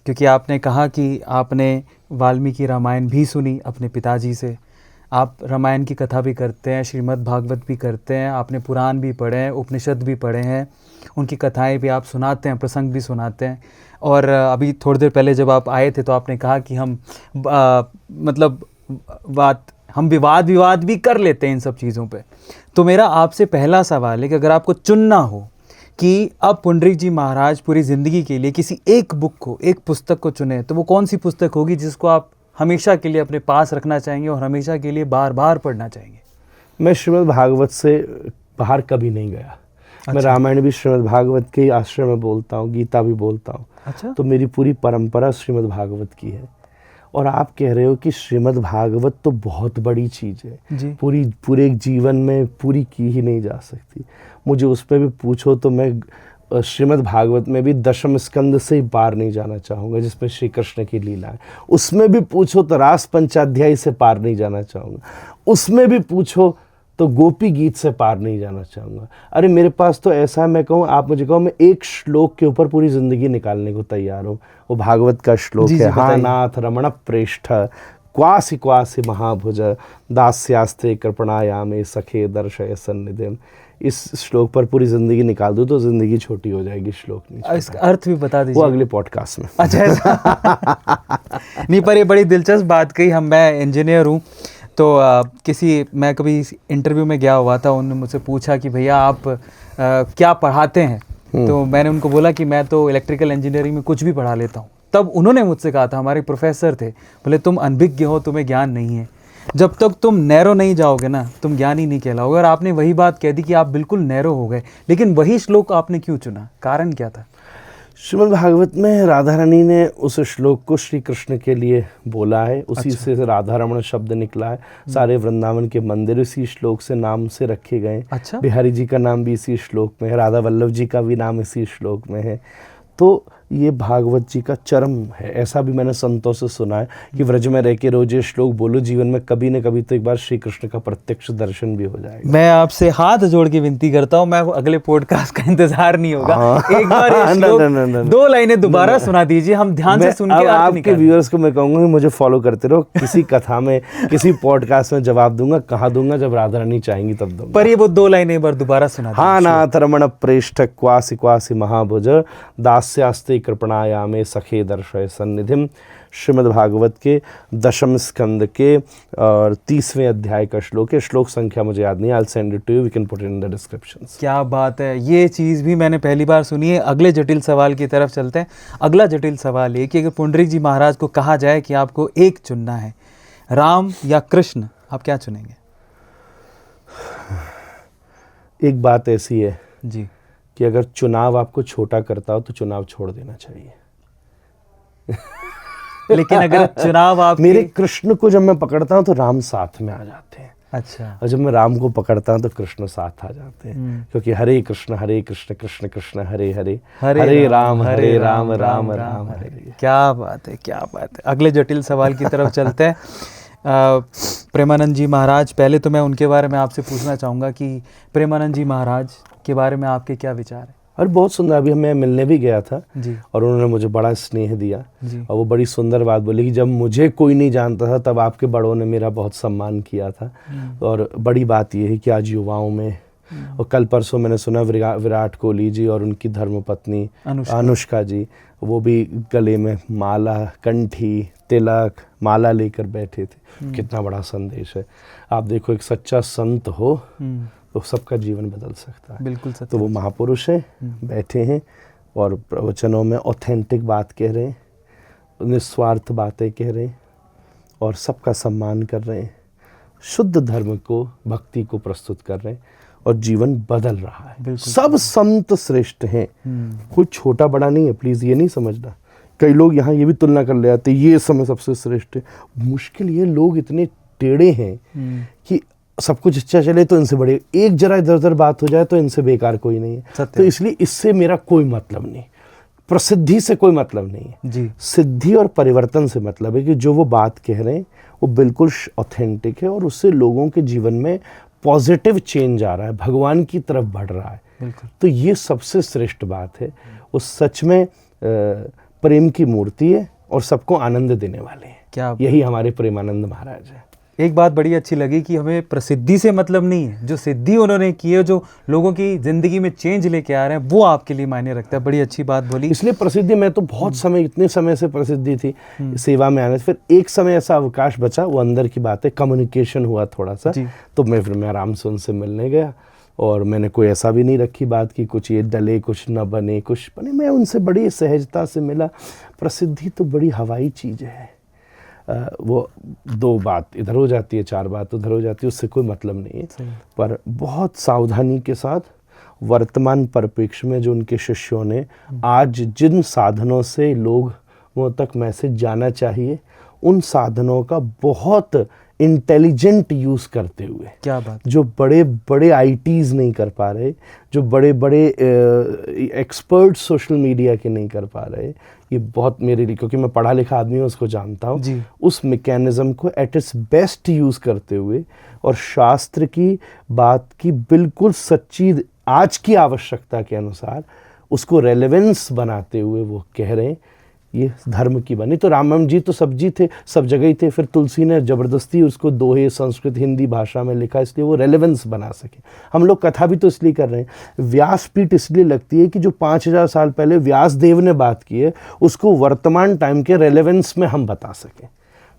क्योंकि आपने कहा कि आपने वाल्मीकि रामायण भी सुनी अपने पिताजी से, आप रामायण की कथा भी करते हैं, श्रीमद् भागवत भी करते हैं, आपने पुराण भी पढ़े हैं, उपनिषद भी पढ़े हैं, उनकी कथाएं भी आप सुनाते हैं, प्रसंग भी सुनाते हैं। और अभी थोड़ी देर पहले जब आप आए थे तो आपने कहा कि हम हम विवाद भी कर लेते हैं इन सब चीज़ों पे। तो मेरा आपसे पहला सवाल है कि अगर आपको चुनना हो कि अब पुंडरीक जी महाराज पूरी ज़िंदगी के लिए किसी एक बुक को, एक पुस्तक को चुने, तो वो कौन सी पुस्तक होगी जिसको आप हमेशा के लिए अपने पास रखना चाहेंगे और हमेशा के लिए बार बार पढ़ना चाहेंगे? मैं श्रीमद् भागवत से बाहर कभी नहीं गया। अच्छा। मैं रामायण भी श्रीमद् भागवत के आश्रय में बोलता हूँ, गीता भी बोलता हूँ। अच्छा। तो मेरी पूरी परंपरा श्रीमद् भागवत की है। और आप कह रहे हो कि श्रीमद् भागवत तो बहुत बड़ी चीज़ है, पूरे एक जीवन में पूरी की ही नहीं जा सकती। मुझे उस पर भी पूछो तो मैं श्रीमद् भागवत में भी दशम स्कंद से ही पार नहीं जाना चाहूँगा, जिसमें श्री कृष्ण की लीला है। उसमें भी पूछो तो रास पंचाध्यायी से पार नहीं जाना चाहूँगा। उसमें भी पूछो तो गोपी गीत से पार नहीं जाना चाहूँगा। अरे मेरे पास तो ऐसा है, मैं कहूँ, आप मुझे कहो, मैं एक श्लोक के ऊपर पूरी ज़िंदगी निकालने को तैयार हूँ। वो भागवत का श्लोक है, हा नाथ रमण प्रेष्ठ क्वासि क्वासि महाभुज दास्यास्ते कृपणायामे सखे दर्शय सन्निधिम। इस श्लोक पर पूरी ज़िंदगी निकाल दूँ तो ज़िंदगी छोटी हो जाएगी। श्लोक नहीं, इसका अर्थ भी बता दीजिए। वो अगले पॉडकास्ट में। अच्छा ऐसा। नहीं, पर ये बड़ी दिलचस्प बात कही। मैं इंजीनियर हूँ, तो मैं कभी इंटरव्यू में गया हुआ था, उन्होंने मुझसे पूछा कि भैया आप क्या पढ़ाते हैं? तो मैंने उनको बोला कि मैं तो इलेक्ट्रिकल इंजीनियरिंग में कुछ भी पढ़ा लेता हूँ। तब उन्होंने मुझसे कहा था, हमारे प्रोफेसर थे, बोले तुम अनभिज्ञ हो, तुम्हें ज्ञान नहीं है, जब तक तुम नैरो नहीं जाओगे ना तुम ज्ञानी नहीं कहलाओगे। और आपने वही बात कह दी कि आप बिल्कुल नैरो हो गए। लेकिन वही श्लोक आपने क्यों चुना, कारण क्या था? श्रीमद् भागवत में राधा रानी ने उस श्लोक को श्री कृष्ण के लिए बोला है, उसी से राधा रमण शब्द निकला है। सारे वृंदावन के मंदिर इसी श्लोक से नाम से रखे गए। अच्छा। बिहारी जी का नाम भी इसी श्लोक में है, राधा वल्लभ जी का भी नाम इसी श्लोक में है। तो ये भागवत जी का चरम है। ऐसा भी मैंने संतों से सुना है कि व्रज में रह के रोज ये श्लोक बोलो, जीवन में कभी न कभी तो एक बार श्री कृष्ण का प्रत्यक्ष दर्शन भी हो जाएगा। मैं आपसे हाथ जोड़ के विनती करता हूँ, मैं अगले पॉडकास्ट का इंतजार नहीं होगा। एक बार ये श्लोक 2 लाइनें दोबारा सुना दीजिए, हम ध्यान से सुन के आपके व्यूअर्स को मैं कहूंगा कि मुझे फॉलो करते रहो। किसी कथा में, किसी पॉडकास्ट में जवाब दूंगा, कहाँ दूंगा, जब राधा रानी चाहेंगी तब दूंगा। पर ये वो 2 लाइनें एक बार दोबारा सुना। हाँ नाथ रमण प्रेष्ठ क्वासी क्वासी महाभुज दास्यास्ते कृपणायामे सखे दर्शय सन्निधिम। श्रीमद् भागवत के 10वें स्कंद के और 30वें अध्याय का श्लोक है। श्लोक संख्या मुझे याद नहीं, I will send it to you, we can put it in the descriptions. क्या बात है, ये चीज़ भी मैंने पहली बार सुनी है। अगले जटिल सवाल की तरफ चलते हैं। अगला जटिल सवाल ये कि अगर पुंडरीक जी महाराज को कहा जाए कि आपको एक चुनना है, राम या कृष्ण, आप क्या चुनेंगे? एक बात ऐसी है जी कि अगर चुनाव आपको छोटा करता हो तो चुनाव छोड़ देना चाहिए। लेकिन अगर चुनाव आप, मेरे कृष्ण को जब मैं पकड़ता हूँ तो राम साथ में आ जाते हैं। अच्छा। और जब मैं राम को पकड़ता हूँ तो कृष्ण साथ आ जाते हैं, क्योंकि हरे कृष्ण कृष्ण कृष्ण हरे हरे, हरे राम राम राम हरे। क्या बात है, क्या बात है। अगले जटिल सवाल की तरफ चलते हैं। प्रेमानंद जी महाराज, पहले तो मैं उनके बारे में आपसे पूछना चाहूँगा कि प्रेमानंद जी महाराज के बारे में आपके क्या विचार है? और बहुत सुंदर, अभी मैं मिलने भी गया था जी, और उन्होंने मुझे बड़ा स्नेह दिया जी। और वो बड़ी सुंदर बात बोली कि जब मुझे कोई नहीं जानता था तब आपके बड़ों ने मेरा बहुत सम्मान किया था। और बड़ी बात ये है कि आज युवाओं में, और कल परसों मैंने सुना विराट कोहली जी और उनकी धर्मपत्नी अनुष्का जी, वो भी गले में माला, कंठी, तिलक, माला लेकर बैठे थे। कितना बड़ा संदेश है। आप देखो, एक सच्चा संत हो तो सबका जीवन बदल सकता है। बिल्कुल सत्य। तो वो महापुरुष हैं, बैठे हैं और प्रवचनों में ऑथेंटिक बात कह रहे हैं, निस्वार्थ बातें कह रहे हैं और सबका सम्मान कर रहे हैं, शुद्ध धर्म को, भक्ति को प्रस्तुत कर रहे हैं और जीवन बदल रहा है। सब संत श्रेष्ठ हैं, कोई छोटा बड़ा नहीं है, प्लीज़ ये नहीं समझना। कई लोग यहाँ ये भी तुलना कर ले आते, ये समय सबसे श्रेष्ठ है। मुश्किल ये, लोग इतने टेढ़े हैं कि सब कुछ अच्छा चले तो इनसे बड़े, एक जरा इधर उधर बात हो जाए तो इनसे बेकार कोई नहीं है। तो इसलिए इससे मेरा कोई मतलब नहीं, प्रसिद्धि से कोई मतलब नहीं है जी। सिद्धि और परिवर्तन से मतलब है कि जो वो बात कह रहे हैं वो बिल्कुल ऑथेंटिक है और उससे लोगों के जीवन में पॉजिटिव चेंज आ रहा है, भगवान की तरफ बढ़ रहा है। तो ये सबसे श्रेष्ठ बात है। वो सच में प्रेम की मूर्ति है और सबको आनंद देने वाले हैं। क्या यही हमारे प्रेमानंद महाराज है। एक बात बड़ी अच्छी लगी कि हमें प्रसिद्धि से मतलब नहीं है, जो सिद्धि उन्होंने की है, जो लोगों की जिंदगी में चेंज लेके आ रहे हैं, वो आपके लिए मायने रखता है। बड़ी अच्छी बात बोली। इसलिए प्रसिद्धि, मैं तो बहुत समय, इतने समय से प्रसिद्धि थी सेवा में आने से, फिर एक समय ऐसा अवकाश बचा, वो अंदर की बात है, कम्युनिकेशन हुआ थोड़ा सा, तो मैं आराम से उनसे मिलने गया और मैंने कोई ऐसा भी नहीं रखी बात कि कुछ ये डले, कुछ न बने, कुछ बने। मैं उनसे बड़ी सहजता से मिला। प्रसिद्धि तो बड़ी हवाई चीज़ है, वो 2 बात इधर हो जाती है, 4 बात उधर हो जाती है, उससे कोई मतलब नहीं है। पर बहुत सावधानी के साथ वर्तमान परिप्रेक्ष्य में जो उनके शिष्यों ने आज जिन साधनों से लोगों तक मैसेज जाना चाहिए, उन साधनों का बहुत इंटेलिजेंट यूज़ करते हुए, क्या बात, जो बड़े बड़े आईटीज़ नहीं कर पा रहे, जो बड़े बड़े एक्सपर्ट सोशल मीडिया के नहीं कर पा रहे, ये बहुत मेरे लिए, क्योंकि मैं पढ़ा लिखा आदमी हूँ, उसको जानता हूँ, उस मैकेनिज्म को एट इट्स बेस्ट यूज़ करते हुए और शास्त्र की बात की बिल्कुल सच्ची आज की आवश्यकता के अनुसार उसको रेलेवेंस बनाते हुए वो कह रहे हैं ये धर्म की बनी। तो रामम जी तो सब जी थे, सब जगह ही थे, फिर तुलसी ने ज़बरदस्ती उसको दोहे संस्कृत हिंदी भाषा में लिखा, इसलिए वो रेलेवेंस बना सके। हम लोग कथा भी तो इसलिए कर रहे हैं। व्यासपीठ इसलिए लगती है कि जो 5000 साल पहले व्यास देव ने बात की है, उसको वर्तमान टाइम के रेलेवेंस में हम बता सकें।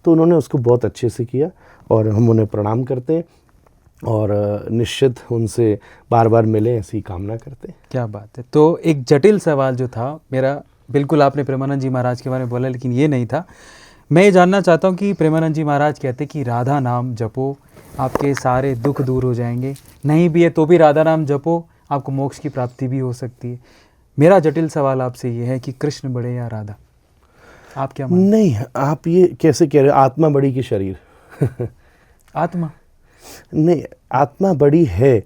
तो उन्होंने उसको बहुत अच्छे से किया और हम उन्हें प्रणाम करते हैं और निश्चित उनसे बार बार मिले, ऐसी कामना करते हैं। क्या बात है। तो एक जटिल सवाल जो था मेरा, बिल्कुल आपने प्रेमानंद जी महाराज के बारे में बोला, लेकिन ये नहीं था। मैं ये जानना चाहता हूँ कि प्रेमानंद जी महाराज कहते कि राधा नाम जपो, आपके सारे दुख दूर हो जाएंगे, नहीं भी है तो भी राधा नाम जपो, आपको मोक्ष की प्राप्ति भी हो सकती है। मेरा जटिल सवाल आपसे ये है कि कृष्ण बड़े या राधा, आप क्या मानते नहीं, आप ये कैसे कह रहे हो, आत्मा बड़ी कि शरीर? हैं? आत्मा नहीं, आत्मा बड़ी है,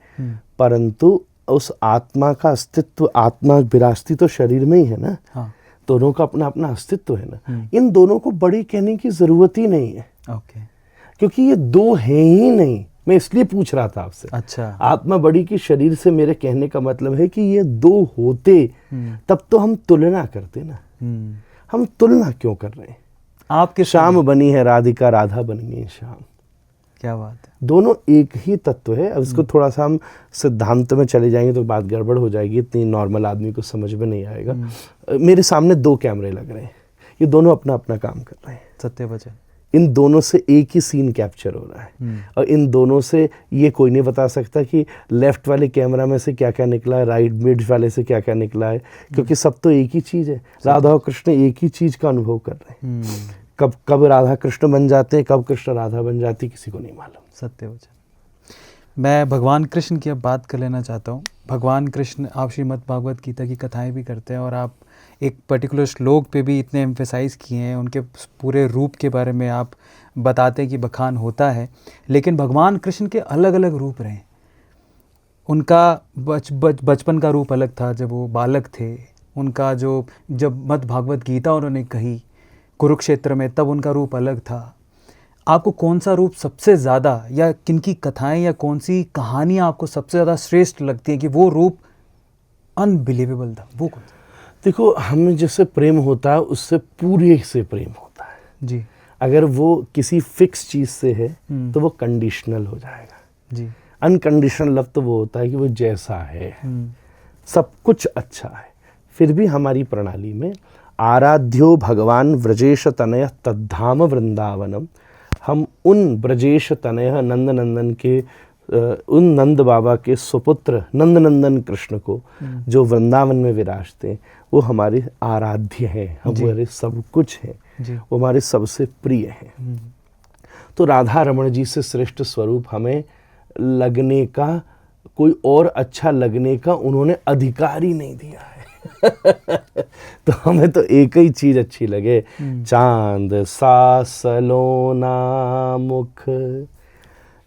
परंतु उस आत्मा का अस्तित्व, आत्मा विरासती तो शरीर में ही है ना। हाँ, दोनों का अपना अपना अस्तित्व है ना। इन दोनों को बड़ी कहने की जरूरत ही नहीं है, ओके, क्योंकि ये दो हैं ही नहीं। मैं इसलिए पूछ रहा था आपसे, अच्छा, आत्मा बड़ी की शरीर से मेरे कहने का मतलब है कि ये दो होते तब तो हम तुलना करते ना। हम तुलना क्यों कर रहे हैं? आपके शाम बनी है राधिका, राधा बन गई श्याम। क्या बात है, दोनों एक ही तत्व है। अब इसको थोड़ा सा हम सिद्धांत में चले जाएंगे तो बात गड़बड़ हो जाएगी, इतनी नॉर्मल आदमी को समझ में नहीं आएगा। मेरे सामने दो कैमरे लग रहे हैं, ये दोनों अपना अपना काम कर रहे हैं, सत्य वचन। इन दोनों से एक ही सीन कैप्चर हो रहा है, और इन दोनों से ये कोई नहीं बता सकता कि लेफ्ट वाले कैमरा में से क्या क्या निकला है, राइट मिड वाले से क्या क्या निकला है, क्योंकि सब तो एक ही चीज़ है। राधा और कृष्ण एक ही चीज़ का अनुभव कर रहे हैं। कब कब राधा कृष्ण बन जाते हैं, कब कृष्ण राधा बन जाती है, किसी को नहीं मालूम। सत्य वचन। मैं भगवान कृष्ण की अब बात कर लेना चाहता हूँ। भगवान कृष्ण, आप श्रीमद् भागवत गीता की कथाएं भी करते हैं और आप एक पर्टिकुलर श्लोक पे भी इतने एम्फेसाइज़ किए हैं, उनके पूरे रूप के बारे में आप बताते हैं कि बखान होता है। लेकिन भगवान कृष्ण के अलग अलग रूप रहे। उनका बचपन का रूप अलग था, जब वो बालक थे। उनका जो जब मद् भागवत गीता उन्होंने कही कुरुक्षेत्र में, तब उनका रूप अलग था। आपको कौन सा रूप सबसे ज़्यादा, या किनकी कथाएं या कौन सी कहानियाँ आपको सबसे ज़्यादा श्रेष्ठ लगती हैं कि वो रूप अनबिलीवेबल था, वो कौन सा? देखो, हमें जैसे प्रेम होता है उससे पूरे से प्रेम होता है जी अगर वो किसी फिक्स चीज़ से है तो वो कंडीशनल हो जाएगा। जी। अनकंडीशनल लव तो वो होता है कि वो जैसा है, सब कुछ अच्छा है। फिर भी हमारी प्रणाली में आराध्यो भगवान व्रजेश तनय तद्धाम वृंदावनम, हम उन ब्रजेश तनय नंद नंदन के उन नंद बाबा के सुपुत्र नंद नंदन कृष्ण को जो वृंदावन में विराजते हैं, वो हमारे आराध्य हैं, हमारे सब कुछ हैं, वो हमारे सबसे प्रिय हैं। तो राधा रमण जी से श्रेष्ठ स्वरूप हमें लगने का, कोई और अच्छा लगने का उन्होंने अधिकार ही नहीं दिया है। तो हमें तो एक ही चीज अच्छी लगे, चांद सा सलोना मुख,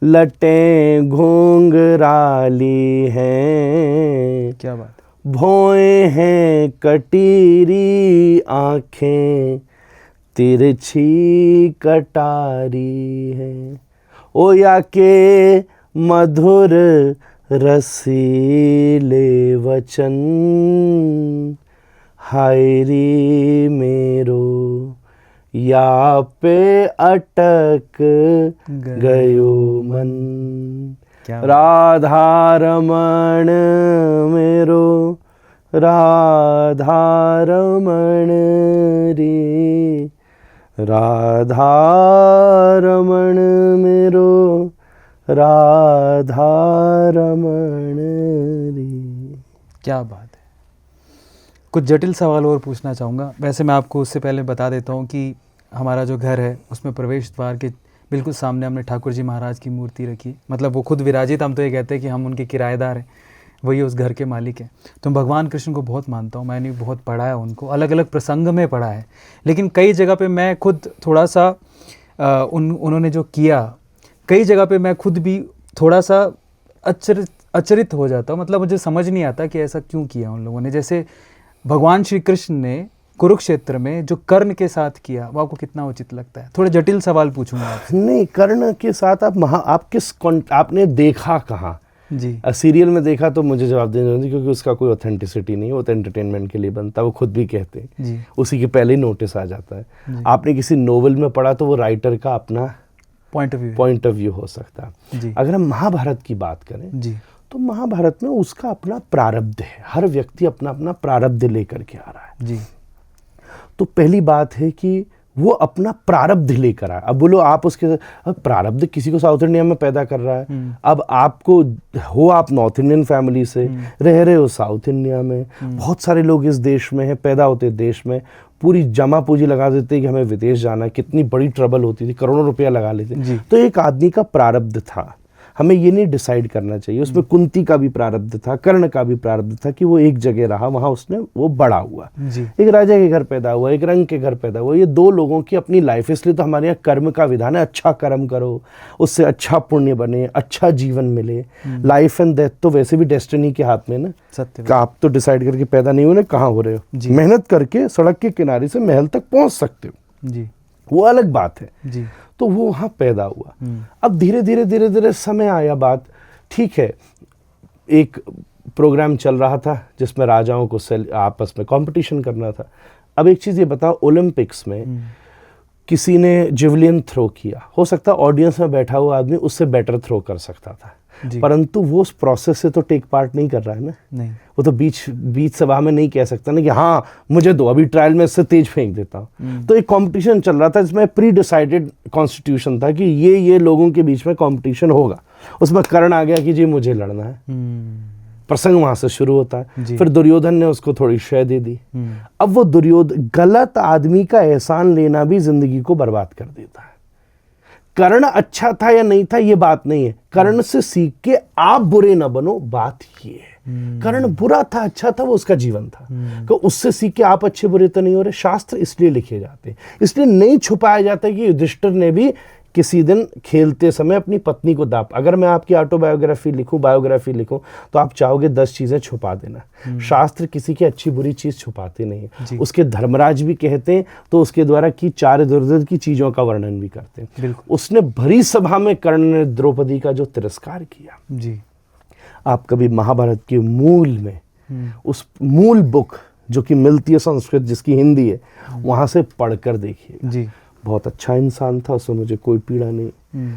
लटें घुंघराली हैं, क्या बात है, भौएं हैं कटीरी आँखें, तिरछी कटारी है, ओ या के मधुर रसीले वचन, हायरी मेरो या पे अटक गयो मन। क्या राधा रमण मेरो, राधा रमण रे, राधा रमण मेरो, राधा रमण रे। क्या बात है। कुछ जटिल सवाल और पूछना चाहूँगा। वैसे मैं आपको उससे पहले बता देता हूँ कि हमारा जो घर है उसमें प्रवेश द्वार के बिल्कुल सामने हमने ठाकुर जी महाराज की मूर्ति रखी। मतलब वो खुद विराजित, हम तो ये कहते हैं कि हम उनके किराएदार हैं, वही उस घर के मालिक हैं। तो भगवान कृष्ण को बहुत मानता हूँ, मैंने बहुत पढ़ा है उनको, अलग अलग प्रसंग में पढ़ा है। लेकिन कई जगह पे मैं खुद थोड़ा सा उन्होंने जो किया, कई जगह पे मैं खुद भी थोड़ा सा अचरित हो जाता हूँ। मतलब मुझे समझ नहीं आता कि ऐसा क्यों किया उन लोगों ने। जैसे भगवान श्री कृष्ण ने कुरुक्षेत्र में जो कर्ण के साथ किया, वो आपको कितना उचित लगता है? थोड़े जटिल सवाल पूछूंगा आपसे। नहीं, कर्ण के साथ आपने देखा कहाँ? जी, सीरियल में देखा तो मुझे जवाब देना चाहिए, क्योंकि उसका कोई ऑथेंटिसिटी नहीं है, वो तो एंटरटेनमेंट के लिए बनता है, वो खुद भी कहते हैं जी, उसी के पहले ही नोटिस आ जाता है। आपने किसी नोवेल में पढ़ा तो वो राइटर का अपना पॉइंट ऑफ व्यू हो सकता है। जी, अगर हम महाभारत की बात करें जी, तो महाभारत में उसका अपना प्रारब्ध है, हर व्यक्ति अपना अपना प्रारब्ध लेकर के आ रहा है। जी, तो पहली बात है कि वो अपना प्रारब्ध लेकर आया। अब बोलो आप उसके, अब प्रारब्ध किसी को साउथ इंडिया में पैदा कर रहा है, अब आपको हो आप नॉर्थ इंडियन फैमिली से रह रहे हो साउथ इंडिया में, बहुत सारे लोग इस देश में हैं, पैदा होते देश में, पूरी जमा पूंजी लगा देते कि हमें विदेश जाना है, कितनी बड़ी ट्रबल होती थी, करोड़ों रुपया लगा लेते। तो एक आदमी का प्रारब्ध था, हमें ये नहीं डिसाइड करना चाहिए। उसमें कुंती का भी प्रारब्ध था, कर्ण का भी प्रारब्ध था कि वो एक जगह रहा, वहां उसने वो बड़ा हुआ, एक राजा के घर पैदा हुआ, एक रंग के घर पैदा हुआ। ये दो लोगों की अपनी लाइफ, इसलिए तो हमारे यहाँ कर्म का विधान है, अच्छा कर्म करो, उससे अच्छा पुण्य बने, अच्छा जीवन मिले। लाइफ एंड डेथ तो वैसे भी डेस्टिनी के हाथ में ना, सत्य। आप तो डिसाइड करके पैदा नहीं हुए, कहाँ हो रहे हो, मेहनत करके सड़क के किनारे से महल तक पहुंच सकते हो जी, वो अलग बात है जी। तो वो वहाँ पैदा हुआ। अब धीरे धीरे समय आया, बात ठीक है, एक प्रोग्राम चल रहा था जिसमें राजाओं को आपस में कंपटीशन करना था। अब एक चीज़ ये बताओ, ओलंपिक्स में किसी ने जेवलिन थ्रो किया, हो सकता है ऑडियंस में बैठा हुआ आदमी उससे बेटर थ्रो कर सकता था, परंतु वो उस प्रोसेस से तो टेक पार्ट नहीं कर रहा है ना, नहीं। वो तो बीच सभा में नहीं कह सकता ना कि हाँ मुझे दो, अभी ट्रायल में इससे तेज फेंक देता हूँ। तो एक कंपटीशन चल रहा था जिसमें प्री डिसाइडेड कॉन्स्टिट्यूशन था कि ये लोगों के बीच में कंपटीशन होगा। उसमें कर्ण आ गया कि जी मुझे लड़ना है, प्रसंग वहां से शुरू होता है। फिर दुर्योधन ने उसको थोड़ी शय दे दी। अब वो गलत आदमी का एहसान लेना भी जिंदगी को बर्बाद कर देता है। कर्ण अच्छा था या नहीं था ये बात नहीं है, कर्ण से सीख के आप बुरे ना बनो, बात ये है। कर्ण बुरा था अच्छा था, वो उसका जीवन था, तो उससे सीख के आप अच्छे बुरे तो नहीं हो रहे। शास्त्र इसलिए लिखे जाते हैं, इसलिए नहीं छुपाया जाता कि युधिष्ठिर ने भी किसी दिन खेलते समय अपनी पत्नी को दाप, अगर मैं आपकी ऑटोबायोग्राफी लिखूं, बायोग्राफी लिखूं, तो आप चाहोगे 10 चीजें छुपा देना। शास्त्र किसी की अच्छी बुरी चीज छुपाते नहीं है। उसके धर्मराज भी कहते हैं तो उसके द्वारा की 4 इधर-उधर की चीजों का वर्णन भी करते हैं। उसने भरी सभा में कर्ण ने द्रौपदी का जो तिरस्कार किया जी, आप कभी महाभारत के मूल में उस मूल बुक जो कि मिलती है संस्कृत, जिसकी हिंदी है, वहां से पढ़कर देखिए जी। बहुत अच्छा इंसान था, उसमें मुझे कोई पीड़ा नहीं।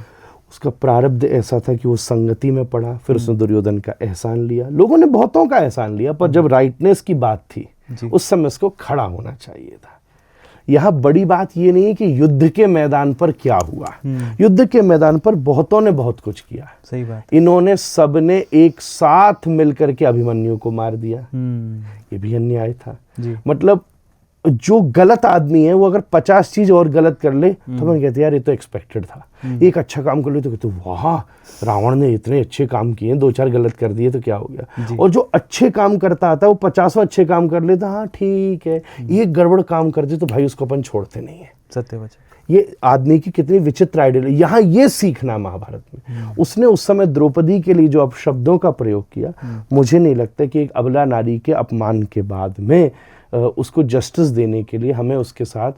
उसका प्रारब्ध ऐसा था कि वो संगति में पड़ा, फिर उसने दुर्योधन का एहसान लिया, लोगों ने बहुतों का एहसान लिया, पर जब राइटनेस की बात थी उस समय उसको खड़ा होना चाहिए था। यहाँ बड़ी बात ये नहीं कि युद्ध के मैदान पर क्या हुआ, युद्ध के मैदान पर बहुतों ने बहुत कुछ किया, सही बात। इन्होंने सबने एक साथ मिलकर के अभिमन्यु को मार दिया, ये भी अन्याय था जी। मतलब जो गलत आदमी है वो अगर 50 चीज और गलत कर ले तो हम कहते यार ये तो एक्सपेक्टेड था। एक अच्छा काम कर ले तो कहते वाह रावण ने इतने अच्छे काम किए, 2-4 गलत कर दिए तो क्या हो गया। और जो अच्छे काम करता आता है वो 50 अच्छे काम कर लेता, हाँ ठीक है। एक गड़बड़ काम कर दे तो भाई उसको अपन छोड़ते नहीं है। सत्य वचन। ये आदमी की कितनी विचित्र आइडियल है। यहाँ ये सीखना महाभारत में। उसने उस समय द्रौपदी के लिए जो अपशब्दों का प्रयोग किया, मुझे नहीं लगता कि एक अबला नारी के अपमान के बाद में उसको जस्टिस देने के लिए हमें उसके साथ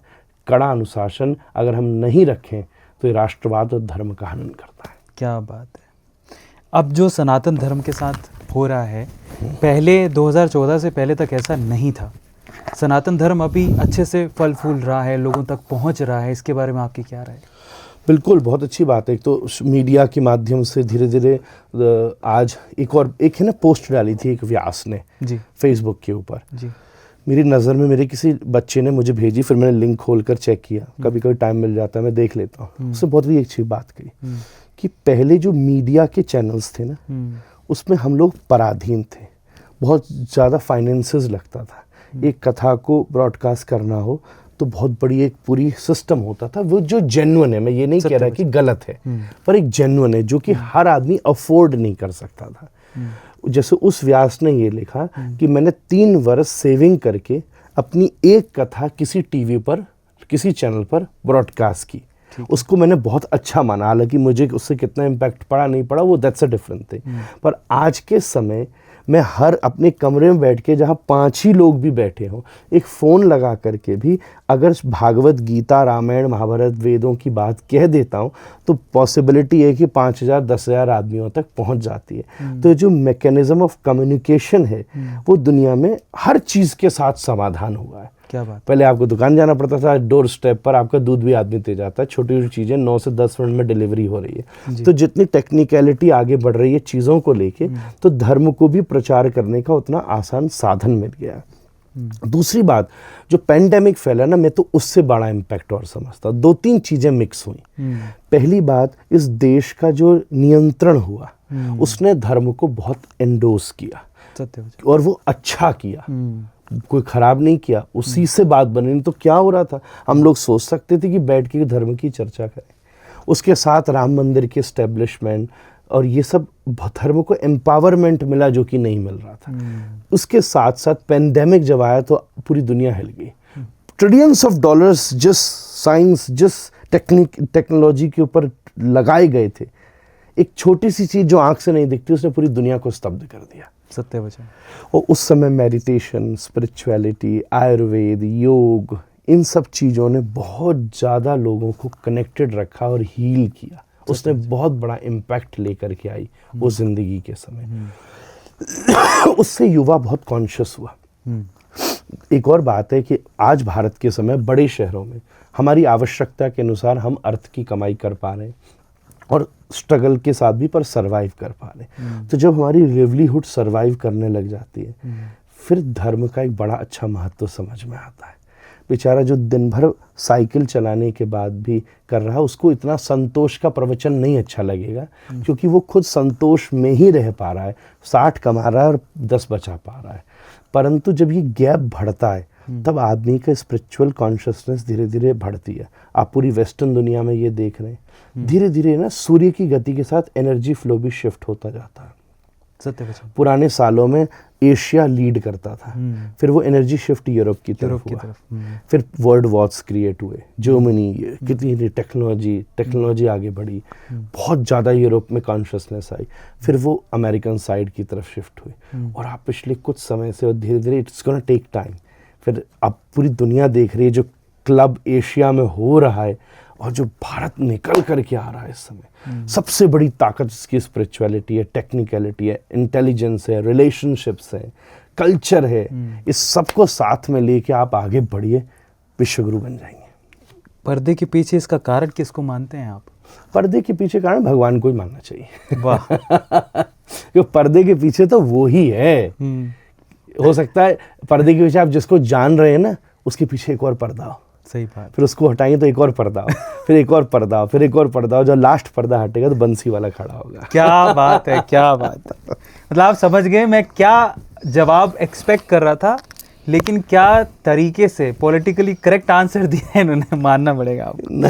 कड़ा अनुशासन अगर हम नहीं रखें तो ये राष्ट्रवाद और धर्म का हनन करता है। क्या बात है। अब जो सनातन धर्म के साथ हो रहा है, पहले 2014 से पहले तक ऐसा नहीं था। सनातन धर्म अभी अच्छे से फल फूल रहा है, लोगों तक पहुंच रहा है, इसके बारे में आपकी क्या राय है? बिल्कुल, बहुत अच्छी बात है। एक तो मीडिया के माध्यम से धीरे धीरे आज एक है ना पोस्ट डाली थी एक व्यास ने जी फेसबुक के ऊपर जी, मेरी नज़र में मेरे किसी बच्चे ने मुझे भेजी, फिर मैंने लिंक खोलकर चेक किया, कभी कभी टाइम मिल जाता है मैं देख लेता हूँ। उससे बहुत ही अच्छी बात कही कि पहले जो मीडिया के चैनल्स थे ना उसमें हम लोग पराधीन थे, बहुत ज़्यादा फाइनेंसेस लगता था। एक कथा को ब्रॉडकास्ट करना हो तो बहुत बड़ी एक पूरी सिस्टम होता था, वो जो जेन्युइन है, मैं ये नहीं कह रहा कि गलत है, पर एक जेन्युइन है जो कि हर आदमी अफोर्ड नहीं कर सकता था। जैसे उस व्यास ने ये लिखा कि मैंने 3 वर्ष सेविंग करके अपनी एक कथा किसी टीवी पर किसी चैनल पर ब्रॉडकास्ट की, उसको मैंने बहुत अच्छा माना। हालांकि मुझे उससे कितना इम्पैक्ट पड़ा नहीं पड़ा वो दैट्स अ डिफरेंट थिंग, पर आज के समय मैं हर अपने कमरे में बैठ के जहाँ 5 ही लोग भी बैठे हों, एक फ़ोन लगा करके भी अगर भागवत गीता रामायण महाभारत वेदों की बात कह देता हूँ तो पॉसिबिलिटी है कि 5000 10,000 आदमियों तक पहुँच जाती है। तो जो मैकेनिज्म ऑफ कम्युनिकेशन है वो दुनिया में हर चीज़ के साथ समाधान हुआ है। क्या बात। पहले आपको दुकान जाना पड़ता था, डोर स्टेप पर आपका दूध भी आदमी दे जाता है, छोटी छोटी चीज़ें 9 से 10 मिनट में डिलीवरी हो रही है। तो जितनी टेक्निकलिटी आगे बढ़ रही है चीज़ों को लेके, तो धर्म को भी प्रचार करने का उतना आसान साधन मिल गया। दूसरी बात, जो पेंडेमिक फैला ना, मैं तो उससे बड़ा इम्पैक्ट और समझता हूँ। 2-3 चीजें मिक्स हुई। पहली बात, इस देश का जो नियंत्रण हुआ उसने धर्म को बहुत एंडोर्स किया, और वो अच्छा किया, कोई खराब नहीं किया, उसी से बात बनी। नहीं तो क्या हो रहा था, हम लोग सोच सकते थे कि बैठ के धर्म की चर्चा करें। उसके साथ राम मंदिर की एस्टेब्लिशमेंट और ये सब धर्म को एम्पावरमेंट मिला, जो कि नहीं मिल रहा था। उसके साथ साथ पेंडेमिक जब आया तो पूरी दुनिया हिल गई। ट्रिलियंस ऑफ डॉलर्स जिस साइंस, जिस टेक्नोलॉजी के ऊपर लगाए गए थे, एक छोटी सी चीज जो आंख से नहीं दिखती, उसने पूरी दुनिया को स्तब्ध कर दिया। सत्य वचन। और उस समय मेडिटेशन, स्पिरिचुअलिटी, आयुर्वेद, योग, इन सब चीज़ों ने बहुत ज़्यादा लोगों को कनेक्टेड रखा और हील किया। उसने बहुत बड़ा इम्पैक्ट लेकर के आई वो जिंदगी के समय। उससे युवा बहुत कॉन्शियस हुआ। एक और बात है कि आज भारत के समय बड़े शहरों में हमारी आवश्यकता के अनुसार हम अर्थ की कमाई कर पा रहे हैं, और स्ट्रगल के साथ भी पर सरवाइव कर पा रहे। तो जब हमारी लिवलीहुड सरवाइव करने लग जाती है, फिर धर्म का एक बड़ा अच्छा महत्व समझ में आता है। बेचारा जो दिन भर साइकिल चलाने के बाद भी कर रहा है, उसको इतना संतोष का प्रवचन नहीं अच्छा लगेगा, क्योंकि वो खुद संतोष में ही रह पा रहा है, 60 कमा रहा है और 10 बचा पा रहा है। परंतु जब ये गैप बढ़ता है, तब आदमी का स्पिरिचुअल कॉन्शियसनेस धीरे धीरे बढ़ती है। आप पूरी वेस्टर्न दुनिया में ये देख रहे हैं, धीरे धीरे ना सूर्य की गति के साथ एनर्जी फ्लो भी शिफ्ट होता जाता है। सत्य वचन। पुराने सालों में एशिया लीड करता था, फिर वो एनर्जी शिफ्ट यूरोप की तरफ हुआ, फिर वर्ल्ड वॉर्स क्रिएट हुए, जर्मनी, कितनी टेक्नोलॉजी आगे बढ़ी, बहुत ज़्यादा यूरोप में कॉन्शियसनेस आई, फिर वो अमेरिकन साइड की तरफ शिफ्ट हुई। और आप पिछले कुछ समय से, और धीरे धीरे इट्स गोना टेक टाइम, फिर अब पूरी दुनिया देख रही है जो क्लब एशिया में हो रहा है, और जो भारत निकल करके आ रहा है इस समय। सबसे बड़ी ताकत इसकी स्पिरिचुअलिटी है, टेक्निकलिटी है, इंटेलिजेंस है, रिलेशनशिप्स है, कल्चर है। इस सबको साथ में लेके आप आगे बढ़िए, विश्वगुरु बन जाएंगे। पर्दे के पीछे इसका कारण किसको मानते हैं आप? पर्दे के पीछे कारण भगवान को ही मानना चाहिए। वाह। क्योंकि पर्दे के पीछे तो वो ही है। हो सकता है पर्दे के पीछे आप जिसको जान रहे हैं ना, उसके पीछे एक और पर्दा हो। सही बात। फिर उसको हटाएंगे तो एक और पर्दा हो, फिर एक और पर्दा हो, फिर एक और पर्दा हो। जब लास्ट पर्दा हटेगा तो बंसी वाला खड़ा होगा। क्या बात है, क्या बात है। मतलब आप समझ गए मैं क्या जवाब एक्सपेक्ट कर रहा था, लेकिन क्या तरीके से पॉलिटिकली करेक्ट आंसर दिया है इन्होंने, मानना पड़ेगा आपको।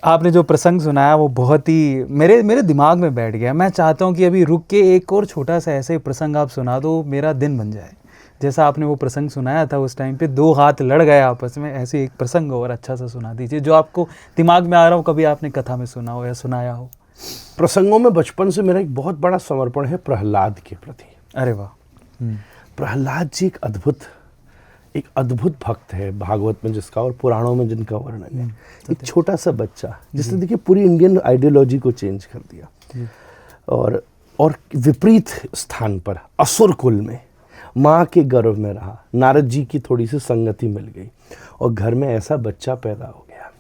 आपने जो प्रसंग सुनाया वो बहुत ही मेरे दिमाग में बैठ गया। मैं चाहता हूँ कि अभी रुक के एक और छोटा सा ऐसे प्रसंग आप सुना दो, मेरा दिन बन जाए। जैसा आपने वो प्रसंग सुनाया था, उस टाइम पे 2 हाथ लड़ गए आपस में, ऐसे एक प्रसंग और अच्छा सा सुना दीजिए जो आपको दिमाग में आ रहा हो, कभी आपने कथा में सुना हो या सुनाया हो। प्रसंगों में बचपन से मेरा एक बहुत बड़ा समर्पण है प्रहलाद के प्रति। अरे वाह। प्रहलाद जी एक अद्भुत भक्त है, भागवत में जिसका और पुराणों में जिनका वर्णन है। एक छोटा सा बच्चा जिसने देखिए पूरी इंडियन आइडियोलॉजी को चेंज कर दिया, और विपरीत स्थान पर असुर कुल में माँ के गर्भ में रहा। नारद जी की थोड़ी सी संगति मिल गई और घर में ऐसा बच्चा पैदा हो गया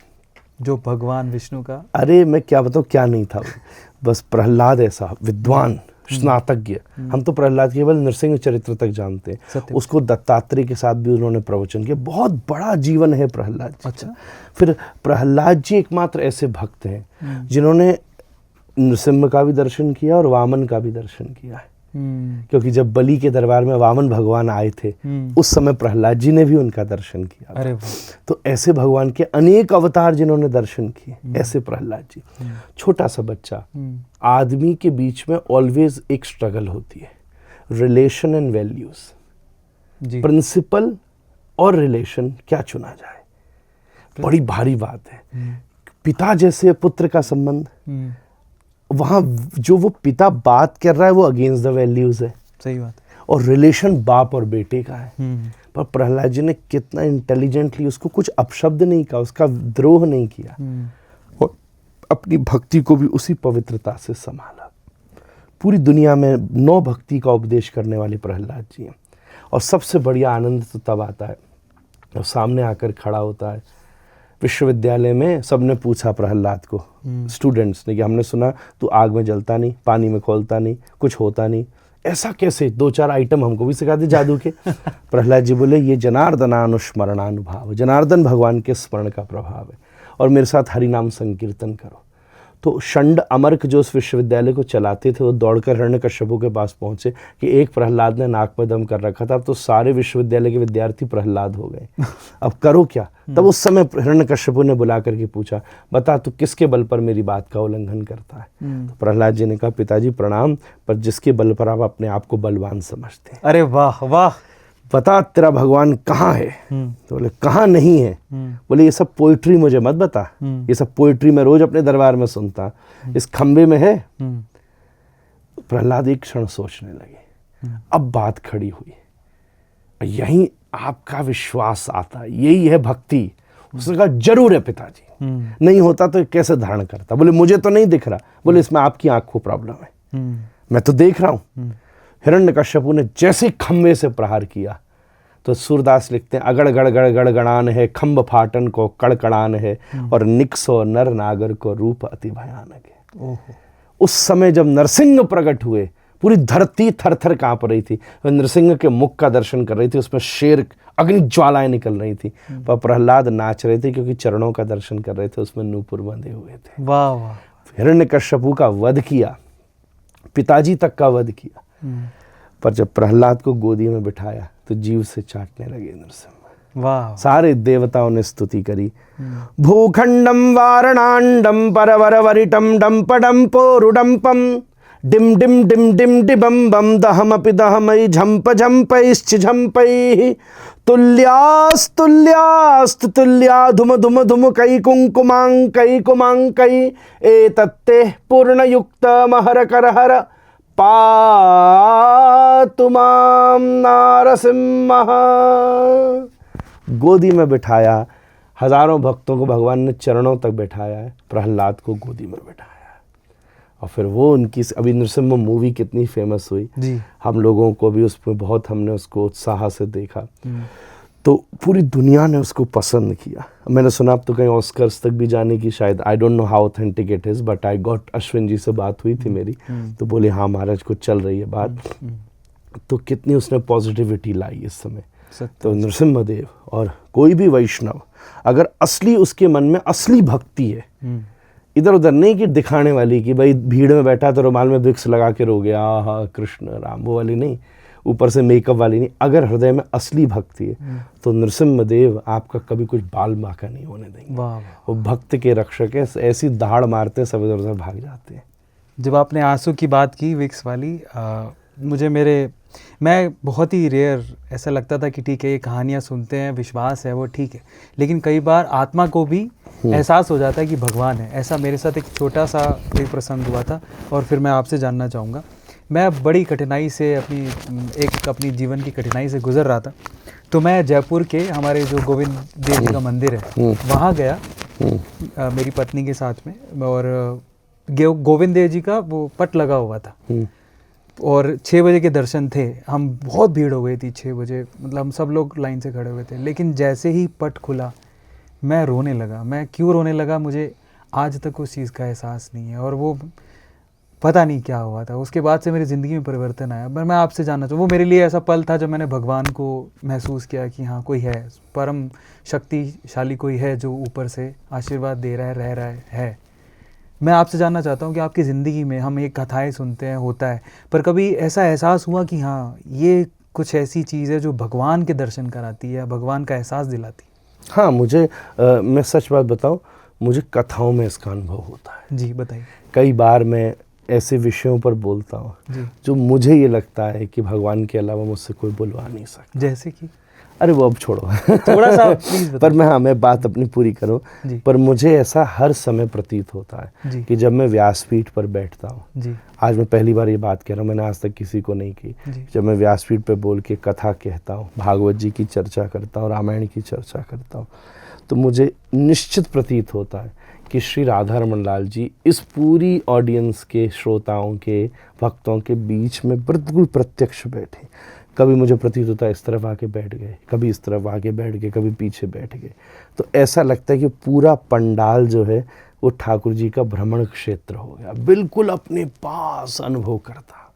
जो भगवान विष्णु का, अरे मैं क्या बताऊँ, क्या नहीं था वो। बस प्रहलाद ऐसा विद्वान स्नातज्ञ। हम तो प्रहलाद केवल नृसिंह चरित्र तक जानते हैं, उसको दत्तात्रेय के साथ भी उन्होंने प्रवचन किया। बहुत बड़ा जीवन है प्रहलाद जी। अच्छा। फिर प्रहलाद जी एकमात्र ऐसे भक्त हैं जिन्होंने नृसिंह का भी दर्शन किया और वामन का भी दर्शन किया है। क्योंकि जब बलि के दरबार में वामन भगवान आए थे, उस समय प्रहलाद जी ने भी उनका दर्शन किया। अरे तो ऐसे भगवान के अनेक अवतार जिन्होंने दर्शन किए, ऐसे प्रहलाद जी। छोटा सा बच्चा। आदमी के बीच में ऑलवेज एक स्ट्रगल होती है, रिलेशन एंड वैल्यूज, प्रिंसिपल और रिलेशन, क्या चुना जाए, बड़ी भारी बात है। पिता जैसे पुत्र का संबंध, वहां जो वो पिता बात कर रहा है वो अगेंस्ट द वैल्यूज है। सही बात। और रिलेशन बाप और बेटे का है। पर प्रहलाद जी ने कितना इंटेलिजेंटली उसको कुछ अपशब्द नहीं कहा, उसका द्रोह नहीं किया, और अपनी भक्ति को भी उसी पवित्रता से संभाला। पूरी दुनिया में 9 भक्ति का उपदेश करने वाले प्रहलाद जी हैं। और सबसे बढ़िया आनंद तो तब आता है जब सामने आकर खड़ा होता है। विश्वविद्यालय में सबने पूछा प्रहलाद को, स्टूडेंट्स ने, कि हमने सुना तू आग में जलता नहीं, पानी में खोलता नहीं, कुछ होता नहीं, ऐसा कैसे? 2-4 आइटम हमको भी सिखा दे जादू के। प्रहलाद जी बोले ये जनार्दनानुस्मरणानुभाव, जनार्दन भगवान के स्मरण का प्रभाव है, और मेरे साथ हरि नाम संकीर्तन करो। तो षंड अमर्क जो उस विश्वविद्यालय को चलाते थे वो दौड़कर हिरण्यकश्यपु के पास पहुंचे कि एक प्रहलाद ने नाक में दम कर रखा था, अब तो सारे विश्वविद्यालय के विद्यार्थी प्रहलाद हो गए, अब करो क्या? तब उस समय हिरण्यकश्यपु ने बुला करके पूछा, बता तू किसके बल पर मेरी बात का उल्लंघन करता है? तो प्रहलाद जी ने कहा, पिताजी प्रणाम, पर जिसके बल पर आप अपने आप को बलवान समझते हैं। अरे वाह वाह। बता तेरा भगवान कहाँ है? तो बोले कहाँ नहीं है? बोले ये सब पोइट्री मुझे मत बता, ये सब पोइट्री मैं रोज अपने दरबार में सुनता, इस खंबे में है। प्रहलाद एक क्षण सोचने लगे, अब बात खड़ी हुई, यहीं आपका विश्वास आता, यही है भक्ति। उसने कहा जरूर है पिताजी, नहीं होता तो कैसे धारण करता? बोले मुझे तो नहीं दिख रहा। बोले इसमें आपकी आंख को प्रॉब्लम है, मैं तो देख रहा हूं। हिरण्यकश्यपु ने जैसे खंबे से प्रहार किया तो सूरदास लिखते हैं, अगड़ गड़ गड़ गड़ गड़ान है, खंब फाटन को कड़कड़ान है, और निकसो नर नागर को रूप अति भयानक है। उस समय जब नरसिंह प्रकट हुए, पूरी धरती थर थर कांप रही थी। वह नरसिंह के मुख का दर्शन कर रही थी, उसमें शेर अग्नि ज्वालाएं निकल रही थी, पर प्रहलाद नाच रहे थे क्योंकि चरणों का दर्शन कर रहे थे, उसमें नूपुर बंधे हुए थे। वाह वाह। हिरण्यकश्यपु का वध किया, पिताजी तक का वध किया, पर जब प्रहलाद को गोदी में बिठाया तो जीव से चाटने लगे नरसिंह। वाह। सारे देवताओं ने स्तुति करी। भूखंडम वारणांडम परवर वरिटम डंपडम पोरुडंपम डिम डिम डिम डिम डिबम बम दहमपि दहमई झंप झंपैश्च झंपैः तुल्यास्तुल्यास्त तुल्या धुम धुम धुम कै कुंकुमांकै एतत्ते पूर्णयुक्त महर करहर पातु मां नारसिम्हा। गोदी में बिठाया, हजारों भक्तों को भगवान ने चरणों तक बैठाया है, प्रहलाद को गोदी में बैठाया। और फिर वो उनकी अभी नरसिम्हा मूवी कितनी फेमस हुई जी, हम लोगों को भी उसमें बहुत, हमने उसको उत्साह से देखा, तो पूरी दुनिया ने उसको पसंद किया। मैंने सुना अब तो कहीं ऑस्कर्स तक भी जाने की शायद, I don't know how authentic it is, but I got, Ashwin ji से बात हुई थी मेरी, तो बोले हाँ महाराज को चल रही है बात। तो कितनी उसने पॉजिटिविटी लाई इस समय। तो नरसिम्हा देव और कोई भी वैष्णव अगर असली उसके मन में असली भक्ति है, इधर उधर नहीं कि दिखाने वाली कि भाई भीड़ में बैठा तो रुमाल में विक्स लगा के रो गया आहा कृष्ण राम, वो वाली नहीं, ऊपर से मेकअप वाली नहीं, अगर हृदय में असली भक्ति है तो नरसिम्हा देव आपका कभी कुछ बाल बांका नहीं होने देंगे। वो भक्त के रक्षक है, ऐसी दहाड़ मारते सब इधर उधर भाग जाते हैं। जब आपने आंसू की बात की विक्स वाली, मैं बहुत ही रेयर ऐसा लगता था कि ठीक है ये कहानियाँ सुनते हैं, विश्वास है वो ठीक है, लेकिन कई बार आत्मा को भी एहसास हो जाता है कि भगवान है। ऐसा मेरे साथ एक छोटा सा एक प्रसंग हुआ था, और फिर मैं आपसे जानना चाहूँगा। मैं बड़ी कठिनाई से अपनी जीवन की कठिनाई से गुजर रहा था, तो मैं जयपुर के हमारे जो गोविंद देव जी का मंदिर है वहाँ गया मेरी पत्नी के साथ में, और गोविंद देव जी का वो पट लगा हुआ था, और 6 बजे के दर्शन थे। हम बहुत भीड़ हो गई थी 6 बजे, मतलब हम सब लोग लाइन से खड़े हुए थे, लेकिन जैसे ही पट खुला मैं रोने लगा। मैं क्यों रोने लगा मुझे आज तक उस चीज़ का एहसास नहीं है, और वो पता नहीं क्या हुआ था। उसके बाद से मेरी ज़िंदगी में परिवर्तन आया। पर मैं आपसे जानना चाहूँ, वो मेरे लिए ऐसा पल था जब मैंने भगवान को महसूस किया कि हाँ कोई है, परम शक्तिशाली कोई है जो ऊपर से आशीर्वाद दे रहा है, रह रहा है। मैं आपसे जानना चाहता हूँ कि आपकी ज़िंदगी में हम एक कथाएं सुनते हैं, होता है, पर कभी ऐसा एहसास हुआ कि हाँ ये कुछ ऐसी चीज़ है जो भगवान के दर्शन कराती है, भगवान का एहसास दिलाती है? हाँ, मुझे मैं सच बात बताऊँ, मुझे कथाओं में इसका अनुभव होता है। जी बताइए। कई बार मैं ऐसे विषयों पर बोलता हूँ जो मुझे ये लगता है कि भगवान के अलावा मुझसे कोई बुलवा नहीं सकता। जैसे कि? अरे वो अब छोड़ो थोड़ा सा प्लीज पर मैं बात अपनी पूरी करूं। पर मुझे ऐसा हर समय प्रतीत होता है कि जब मैं व्यासपीठ पर बैठता हूं, आज मैं पहली बार ये बात कह रहा हूं, मैंने आज तक किसी को नहीं की, जब मैं व्यासपीठ पर बोल के कथा कहता हूं, भागवत जी की चर्चा करता हूं, रामायण की चर्चा करता हूं, तो मुझे निश्चित प्रतीत होता है कि श्री राधा रमन लाल जी इस पूरी ऑडियंस के, श्रोताओं के, भक्तों के बीच में बिल्कुल प्रत्यक्ष बैठे। कभी मुझे प्रतीत होता है इस तरफ आके बैठ गए, कभी इस तरफ आके बैठ गए, कभी पीछे बैठ गए, तो ऐसा लगता है कि पूरा पंडाल जो है वो ठाकुर जी का भ्रमण क्षेत्र हो गया, बिल्कुल अपने पास अनुभव करता।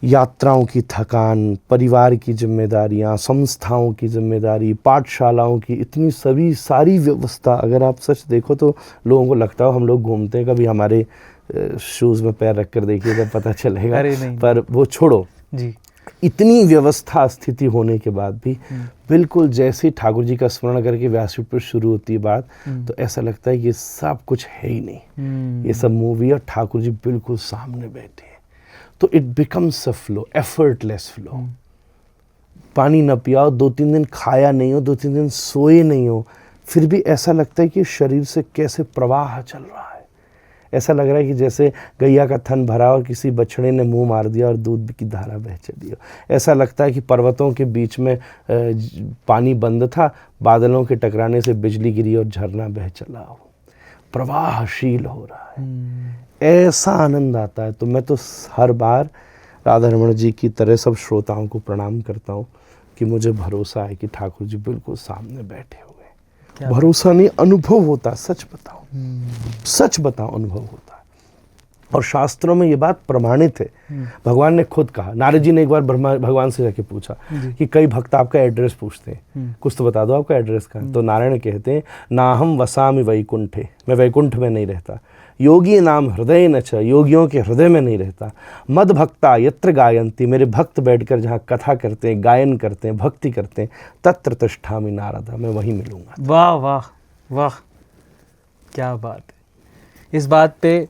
यात्राओं की थकान, परिवार की जिम्मेदारियां, संस्थाओं की जिम्मेदारी, पाठशालाओं की इतनी सारी व्यवस्था, अगर आप सच देखो तो लोगों को लगता हो हम लोग घूमते हैं, कभी हमारे शूज़ में पैर रख कर देखिए तब पता चलेगा। अरे नहीं। पर वो छोड़ो, जी। इतनी व्यवस्था स्थिति होने के बाद भी बिल्कुल जैसे ही ठाकुर जी का स्मरण करके व्यासपीठ पर शुरू होती है बात, तो ऐसा लगता है ये सब कुछ है ही नहीं, ये सब मूवी और ठाकुर जी बिल्कुल सामने बैठे हैं। तो it becomes a flow, effortless flow. पानी न पियाओ, 2-3 दिन खाया नहीं हो, 2-3 दिन सोए नहीं हो, फिर भी ऐसा लगता है कि शरीर से कैसे प्रवाह चल रहा है। ऐसा लग रहा है कि जैसे गैया का थन भरा और किसी बछड़े ने मुंह मार दिया और दूध की धारा बह चली हो। ऐसा लगता है कि पर्वतों के बीच में पानी बंद था, बादलों के टकराने से बिजली गिरी और झरना बह चला हो, प्रवाहशील हो रहा है। ऐसा आनंद आता है। तो मैं तो हर बार राधा रमण जी की तरह सब श्रोताओं को प्रणाम करता हूँ कि मुझे भरोसा है कि ठाकुर जी बिल्कुल सामने बैठे हुए। भरोसा नहीं, अनुभव होता, सच बताओ, सच बताओ, अनुभव होता है। और शास्त्रों में ये बात प्रमाणित है। भगवान ने खुद कहा, नारद जी ने एक बार भगवान से जाके पूछा कि कई भक्त आपका एड्रेस पूछते हैं, कुछ तो बता दो आपका एड्रेस का। तो नारायण कहते हैं, ना हम वसामि वैकुंठे, मैं वैकुंठ में नहीं रहता। योगी नाम हृदय न छ, योगियों के हृदय में नहीं रहता। मद भक्ता यत्र गायंती, मेरे भक्त बैठकर जहाँ कथा करते हैं, गायन करते हैं, भक्ति करते हैं, तत्र तिष्ठामि नारदा, मैं वहीं मिलूंगा। वाह वाह वाह, क्या बात है। इस बात पे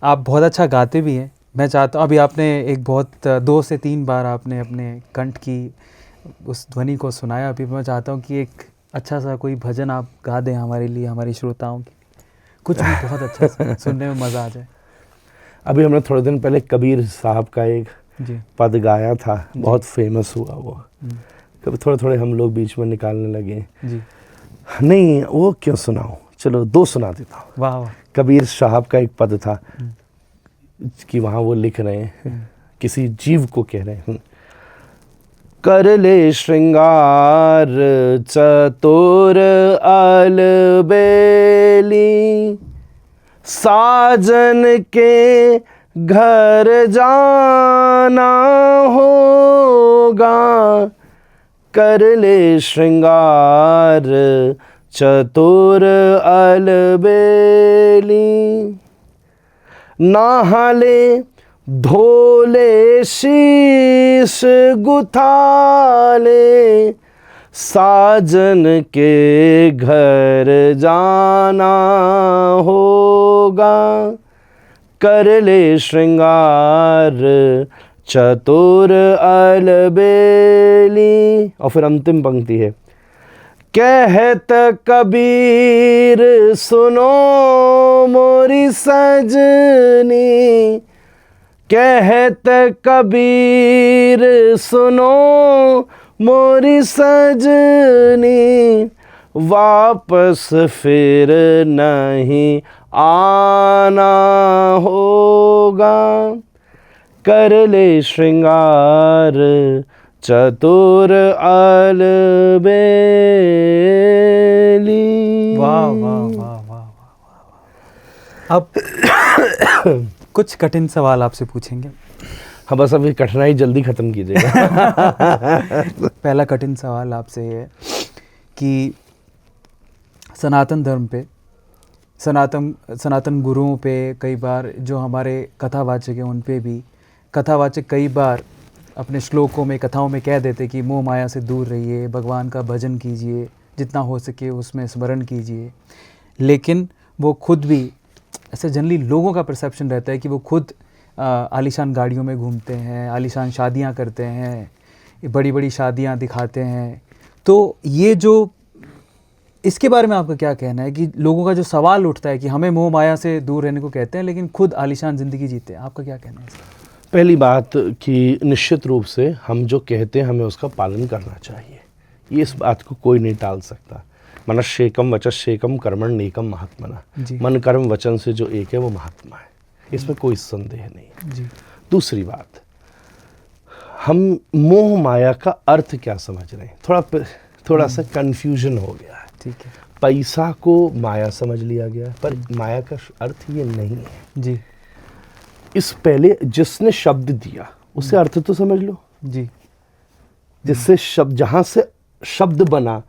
आप बहुत अच्छा गाते भी हैं। मैं चाहता हूँ, अभी आपने एक बहुत 2 से 3 बार आपने अपने कंठ की उस ध्वनि को सुनाया। अभी मैं चाहता हूँ कि एक अच्छा सा कोई भजन आप गा दें हमारे लिए, हमारी श्रोताओं के, कुछ भी बहुत अच्छा सा सुनने में मज़ा आ जाए। अभी हमने थोड़े दिन पहले कबीर साहब का एक जी। पद गाया था, बहुत फेमस हुआ वो। कभी थोड़े थोड़े हम लोग बीच में निकालने लगे। जी। नहीं, वो क्यों सुनाऊं, चलो 2 सुना देता हूँ। वाह वाह। कबीर साहब का एक पद था कि वहाँ वो लिख रहे हैं, किसी जीव को कह रहे हैं, कर ले श्रृंगार चतुर अलबेली, साजन के घर जाना होगा। कर ले श्रृंगार चतुर अलबेली, नहाले धोले शीश गुथाले, साजन के घर जाना होगा। कर ले श्रृंगार चतुर अलबेली। और फिर अंतिम पंक्ति है, कहत कबीर सुनो मोरी सजनी, कहत कबीर सुनो मोरी सजनी, वापस फिर नहीं आना होगा। कर ले श्रृंगार चतुर अलबेली। वाह वाह वाह वाह वाह। अब कुछ कठिन सवाल आपसे पूछेंगे। हाँ, बस अभी कठिनाई जल्दी खत्म कीजिएगा। पहला कठिन सवाल आपसे ये है कि सनातन धर्म पे, सनातन गुरुओं पे, कई बार जो हमारे कथावाचक हैं उन पे भी कथावाचक कई बार अपने श्लोकों में, कथाओं में कह देते कि मोह माया से दूर रहिए, भगवान का भजन कीजिए, जितना हो सके उसमें स्मरण कीजिए। लेकिन वो खुद भी ऐसे जनरली लोगों का परसेप्शन रहता है कि वो खुद आलीशान गाड़ियों में घूमते हैं, आलीशान शादियां करते हैं, बड़ी बड़ी शादियां दिखाते हैं। तो ये जो, इसके बारे में आपका क्या कहना है कि लोगों का जो सवाल उठता है कि हमें मोह माया से दूर रहने को कहते हैं लेकिन खुद आलीशान ज़िंदगी जीते हैं, आपका क्या कहना है इसका? पहली बात कि निश्चित रूप से हम जो कहते हैं हमें उसका पालन करना चाहिए, ये इस बात को कोई नहीं टाल सकता। मनश्शेकम वचश्शेकम कर्मण नेकम महात्मना, मन कर्म वचन से जो एक है वो महात्मा है, इसमें कोई संदेह नहीं जी। दूसरी बात, हम मोह माया का अर्थ क्या समझ रहे हैं, थोड़ा सा कन्फ्यूजन हो गया है। ठीक है। पैसा को माया समझ लिया गया, पर माया का अर्थ ये नहीं है। जी। इस पहले जिसने शब्द दिया उससे अर्थ तो समझ लो। जी। जिससे शब्द, जहां से शब्द बना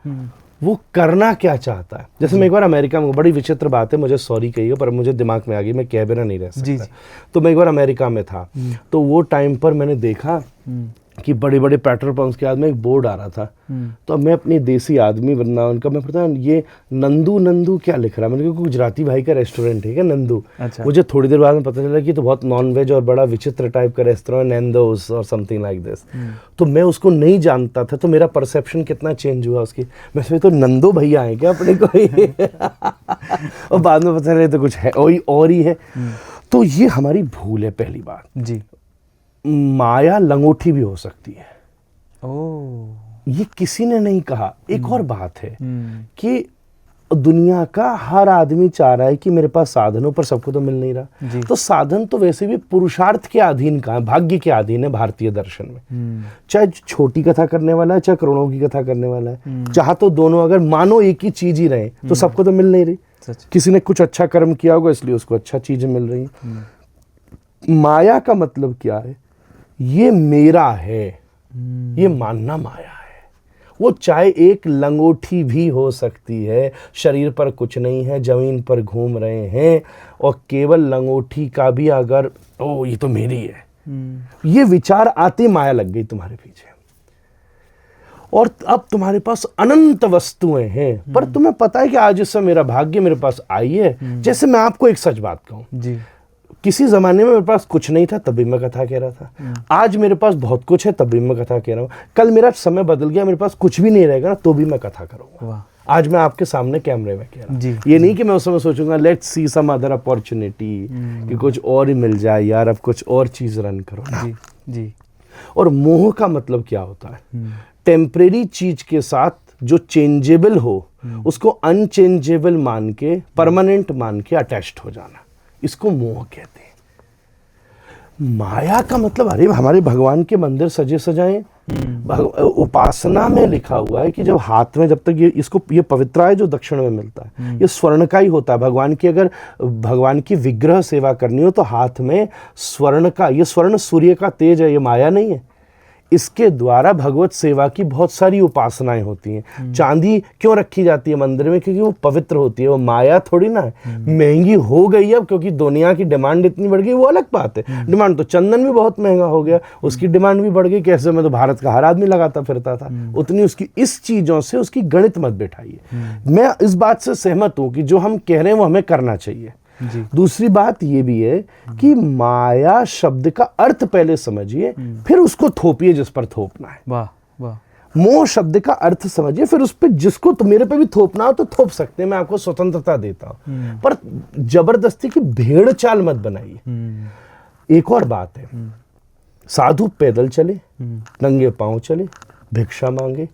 वो करना क्या चाहता है। जैसे मैं एक बार अमेरिका में, बड़ी विचित्र बात है, मुझे सॉरी कहिए पर मुझे दिमाग में आ गई, मैं कह बिना नहीं रह जी, सकता। जी। तो मैं एक बार अमेरिका में था, तो वो टाइम पर मैंने देखा कि बड़े बड़े पेट्रोल पंप्स के आदमी एक बोर्ड आ रहा था। तो अब मैं अपनी देसी आदमी बनना उनका, मैं पता ये नंदू नंदू क्या लिख रहा है, मैंने कहा गुजराती भाई का रेस्टोरेंट है क्या नंदू। अच्छा। मुझे थोड़ी देर बाद में पता चला कि तो बहुत नॉन वेज और बड़ा विचित्र टाइप का रेस्टोरेंट, नैंदोस और समथिंग लाइक दिस। तो मैं उसको नहीं जानता था, तो मेरा परसेप्शन कितना चेंज हुआ उसकी। मैं सोचा तो नंदो भैया हैं क्या अपने कोई और बाद में पता चला तो कुछ है और ही है। तो ये हमारी भूल है पहली बात। जी। माया लंगोटी भी हो सकती है, ओह। ये किसी ने नहीं कहा। एक और बात है कि दुनिया का हर आदमी चाह रहा है कि मेरे पास साधन हो, पर सबको तो मिल नहीं रहा। तो साधन तो वैसे भी पुरुषार्थ के अधीन का है, भाग्य के अधीन है भारतीय दर्शन में। चाहे छोटी कथा करने वाला है, चाहे करोड़ों की कथा करने वाला है, चाहे तो दोनों अगर मानो एक ही चीज ही रहे, तो सबको तो मिल नहीं रही। किसी ने कुछ अच्छा कर्म किया होगा इसलिए उसको अच्छा चीजें मिल रही है। माया का मतलब क्या है? ये मेरा है, ये मानना माया है। वो चाहे एक लंगोटी भी हो सकती है, शरीर पर कुछ नहीं है, जमीन पर घूम रहे हैं और केवल लंगोटी का भी अगर ओ ये तो मेरी है, ये विचार आते माया लग गई तुम्हारे पीछे। और अब तुम्हारे पास अनंत वस्तुएं हैं, पर तुम्हें पता है कि आज इस समय मेरा भाग्य मेरे पास आई है। जैसे मैं आपको एक सच बात कहूं जी। किसी जमाने में मेरे पास कुछ नहीं था तब भी मैं कथा कह रहा था, आज मेरे पास बहुत कुछ है तब भी मैं कथा कह रहा हूँ। कल मेरा समय बदल गया, मेरे पास कुछ भी नहीं रहेगा ना तो भी मैं कथा करूंगा। आज मैं आपके सामने कैमरे में कह रहा हूँ, ये नहीं कि मैं उस समय सोचूंगा let's see some other opportunity, कि कुछ और ही मिल जाए यार, अब कुछ और चीज रन करो ना। जी। जी। और मोह का मतलब क्या होता है? टेम्परेरी चीज के साथ जो चेंजेबल हो उसको अनचेंजेबल मान के, परमानेंट मान के अटैच्ड हो जाना, इसको मोह कहते हैं। माया का मतलब, अरे हमारे भगवान के मंदिर सजे सजाए, उपासना में लिखा हुआ है कि जब हाथ में, जब तक ये पवित्रा है जो दक्षिण में मिलता है, ये स्वर्ण का ही होता है। भगवान की अगर भगवान की विग्रह सेवा करनी हो तो हाथ में स्वर्ण का, ये स्वर्ण सूर्य का तेज है, ये माया नहीं है। इसके द्वारा भगवत सेवा की बहुत सारी उपासनाएं होती हैं। चांदी क्यों रखी जाती है मंदिर में? क्योंकि वो पवित्र होती है, वो माया थोड़ी ना है। महंगी हो गई अब क्योंकि दुनिया की डिमांड इतनी बढ़ गई, वो अलग बात है। डिमांड तो चंदन भी बहुत महंगा हो गया, उसकी डिमांड भी बढ़ गई। कैसे में तो भारत का हर आदमी लगाता फिरता था, उतनी उसकी इस चीजों से उसकी गणित मत बैठाइए। मैं इस बात से सहमत हूं कि जो हम कह रहे हैं वो हमें करना चाहिए। दूसरी बात ये भी है कि माया शब्द का अर्थ पहले समझिए, फिर उसको थोपिए जिस पर थोपना है। वाह वाह। मोह शब्द का अर्थ समझिए, फिर उस पर जिसको तो मेरे पे भी थोपना हो तो थोप सकते हैं, मैं आपको स्वतंत्रता देता हूं, पर जबरदस्ती की भेड़ चाल मत बनाइए। एक और बात है, साधु पैदल चले, नंगे पांव चले, भिक्षा मांगे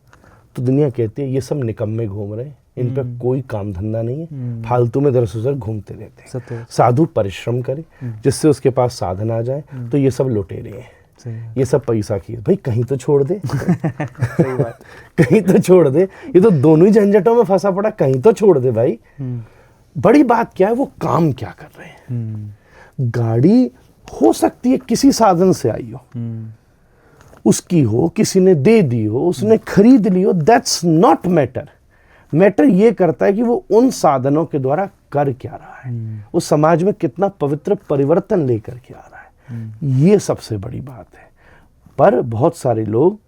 तो दुनिया कहती है ये सब निकम्मे घूम रहे हैं, इन पर कोई काम धंधा नहीं है, फालतू में दरअसल उधर घूमते रहते हैं। साधु परिश्रम करे जिससे उसके पास साधन आ जाए, तो ये सब लुटेरे हैं, ये सब पैसा की। भाई कहीं तो छोड़ दे सही बात। कहीं तो छोड़ दे, ये तो दोनों ही झंझटों में फंसा पड़ा, कहीं तो छोड़ दे भाई। बड़ी बात क्या है, वो काम क्या कर रहे हैं। गाड़ी हो सकती है किसी साधन से आई हो, उसकी हो, किसी ने दे दी हो, उसने खरीद ली हो, दैट्स नॉट मैटर। मैटर ये करता है कि वो उन साधनों के द्वारा कर क्या रहा है, वो समाज में कितना पवित्र परिवर्तन लेकर के आ रहा है, ये सबसे बड़ी बात है। पर बहुत सारे लोग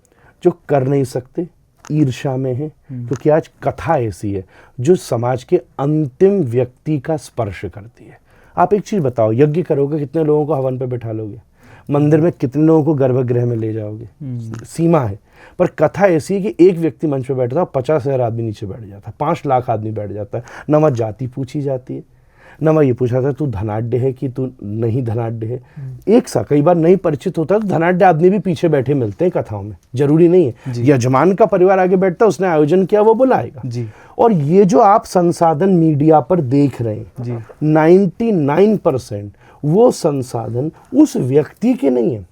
जो कर नहीं सकते, ईर्ष्या में हैं, क्योंकि आज कथा ऐसी है जो समाज के अंतिम व्यक्ति का स्पर्श करती है। आप एक चीज बताओ, यज्ञ करोगे कितने लोगों को हवन पे बैठा लोगे? मंदिर में कितने लोगों को गर्भगृह में ले जाओगे? सीमा है। पर कथा ऐसी है कि एक व्यक्ति मंच पे बैठता है, 50,000 आदमी नीचे बैठ जाता है, 5 लाख आदमी बैठ जाता है। न वहाँ जाति पूछी जाती है, न वहाँ ये पूछा जाता है तू धनाढ्य है कि तू नहीं धनाढ्य है। एक सा कई बार नहीं परिचित होता है तो धनाढ्य आदमी भी पीछे बैठे मिलते हैं कथाओं में, जरूरी नहीं है। यजमान का परिवार आगे बैठता है, उसने आयोजन किया, वो बुलाएगा। और ये जो आप संसाधन मीडिया पर देख रहे हैं, 99% वो संसाधन उस व्यक्ति के नहीं है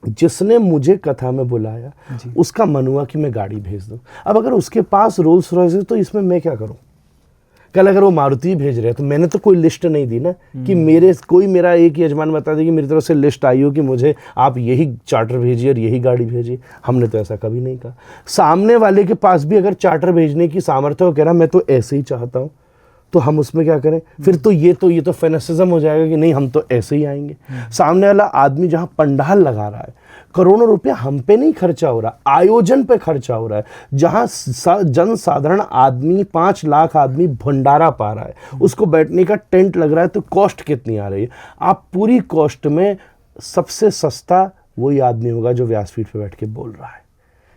जिसने मुझे कथा में बुलाया, उसका मन हुआ कि मैं गाड़ी भेज दूं। अब अगर उसके पास रोल्स रॉयस है तो इसमें मैं क्या करूं? कल अगर वो मारुति भेज रहे हैं तो मैंने तो कोई लिस्ट नहीं दी ना कि मेरा एक यजमान बता दे कि मेरी तरफ से लिस्ट आई हो कि मुझे आप यही चार्टर भेजिए और यही गाड़ी भेजिए। हमने तो ऐसा कभी नहीं कहा। सामने वाले के पास भी अगर चार्टर भेजने की सामर्थ्य हो, कह रहा मैं तो ऐसे ही चाहता हूँ, तो हम उसमें क्या करें? फिर तो ये तो फेनेसिज्म हो जाएगा कि नहीं हम तो ऐसे ही आएंगे। सामने वाला आदमी जहाँ पंडाल लगा रहा है, करोड़ों रुपया हम पे नहीं खर्चा हो रहा, आयोजन पे खर्चा हो रहा है, जहाँ जन साधारण आदमी 5 लाख आदमी भंडारा पा रहा है, उसको बैठने का टेंट लग रहा है, तो कॉस्ट कितनी आ रही है? आप पूरी कॉस्ट में सबसे सस्ता वही आदमी होगा जो व्यासपीठ पे बैठ के बोल रहा है।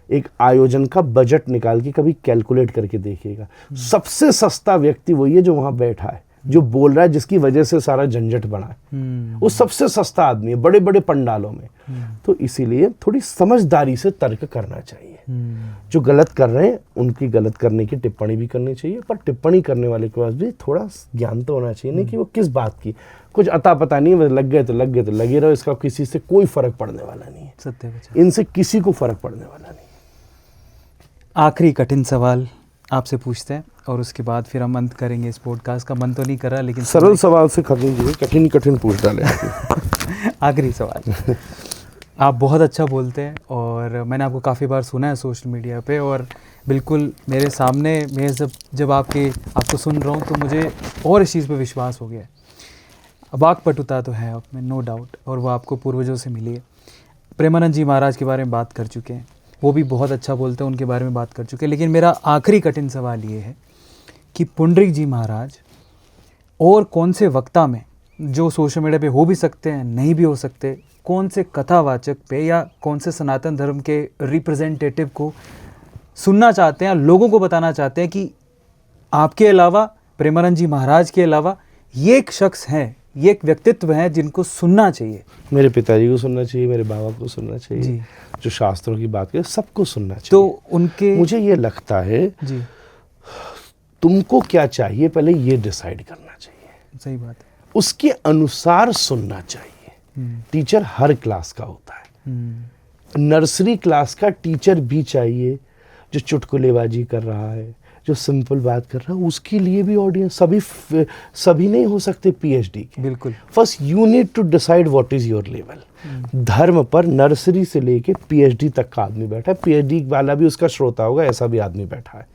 एक आयोजन का बजट निकाल के कभी कैलकुलेट करके देखिएगा, सबसे सस्ता व्यक्ति वही है जो वहां बैठा है, जो बोल रहा है, जिसकी वजह से सारा झंझट बना है। वो सबसे सस्ता आदमी है बड़े बड़े पंडालों में। तो इसीलिए थोड़ी समझदारी से तर्क करना चाहिए। जो गलत कर रहे हैं उनकी गलत करने की टिप्पणी भी करनी चाहिए, पर टिप्पणी करने वाले के पास भी थोड़ा ज्ञान तो होना चाहिए, नहीं कि वो किस बात की कुछ अता पता नहीं है, लग गए तो लगे रहो, इसका किसी से कोई फर्क पड़ने वाला नहीं है। सत्य वचन। इनसे किसी को फर्क पड़ने वाला नहीं। आखिरी कठिन सवाल आपसे पूछते हैं और उसके बाद फिर हम अंत करेंगे इस पॉडकास्ट का। मन तो नहीं कर रहा, लेकिन सरल सवाल से खत्म कीजिए, कठिन पूछ डाले। आखिरी सवाल। आप बहुत अच्छा बोलते हैं और मैंने आपको काफ़ी बार सुना है सोशल मीडिया पे, और बिल्कुल मेरे सामने मैं जब आपको सुन रहा हूँ तो मुझे और इस चीज़ पे विश्वास हो गया है। वाक्पटुता तो है आप में, नो डाउट, और वो आपको पूर्वजों से मिली है। प्रेमानंद जी महाराज के बारे में बात कर चुके हैं, वो भी बहुत अच्छा बोलते हैं, उनके बारे में बात कर चुके हैं। लेकिन मेरा आखिरी कठिन सवाल ये है कि पुंडरीक जी महाराज और कौन से वक्ता में, जो सोशल मीडिया पे हो भी सकते हैं, नहीं भी हो सकते, कौन से कथावाचक पे या कौन से सनातन धर्म के रिप्रेजेंटेटिव को सुनना चाहते हैं, लोगों को बताना चाहते हैं कि आपके अलावा, प्रेमानंद जी महाराज के अलावा, ये एक शख्स है, ये एक व्यक्तित्व है जिनको सुनना चाहिए? मेरे पिताजी को सुनना चाहिए, मेरे बाबा को सुनना चाहिए, जो शास्त्रों की बात करे सबको सुनना चाहिए। तो उनके, मुझे ये लगता है जी, तुमको क्या चाहिए पहले ये डिसाइड करना चाहिए, सही बात है, उसके अनुसार सुनना चाहिए। टीचर हर क्लास का होता है, नर्सरी क्लास का टीचर भी चाहिए, जो चुटकुलेबाजी कर रहा है, जो सिंपल बात कर रहा है, उसके लिए भी ऑडियंस। सभी नहीं हो सकते पीएचडी के। बिल्कुल। First you need to decide what is your level. धर्म पर नर्सरी से लेके पीएचडी तक का आदमी बैठा है, पीएचडी वाला भी उसका श्रोता होगा, ऐसा भी आदमी बैठा है।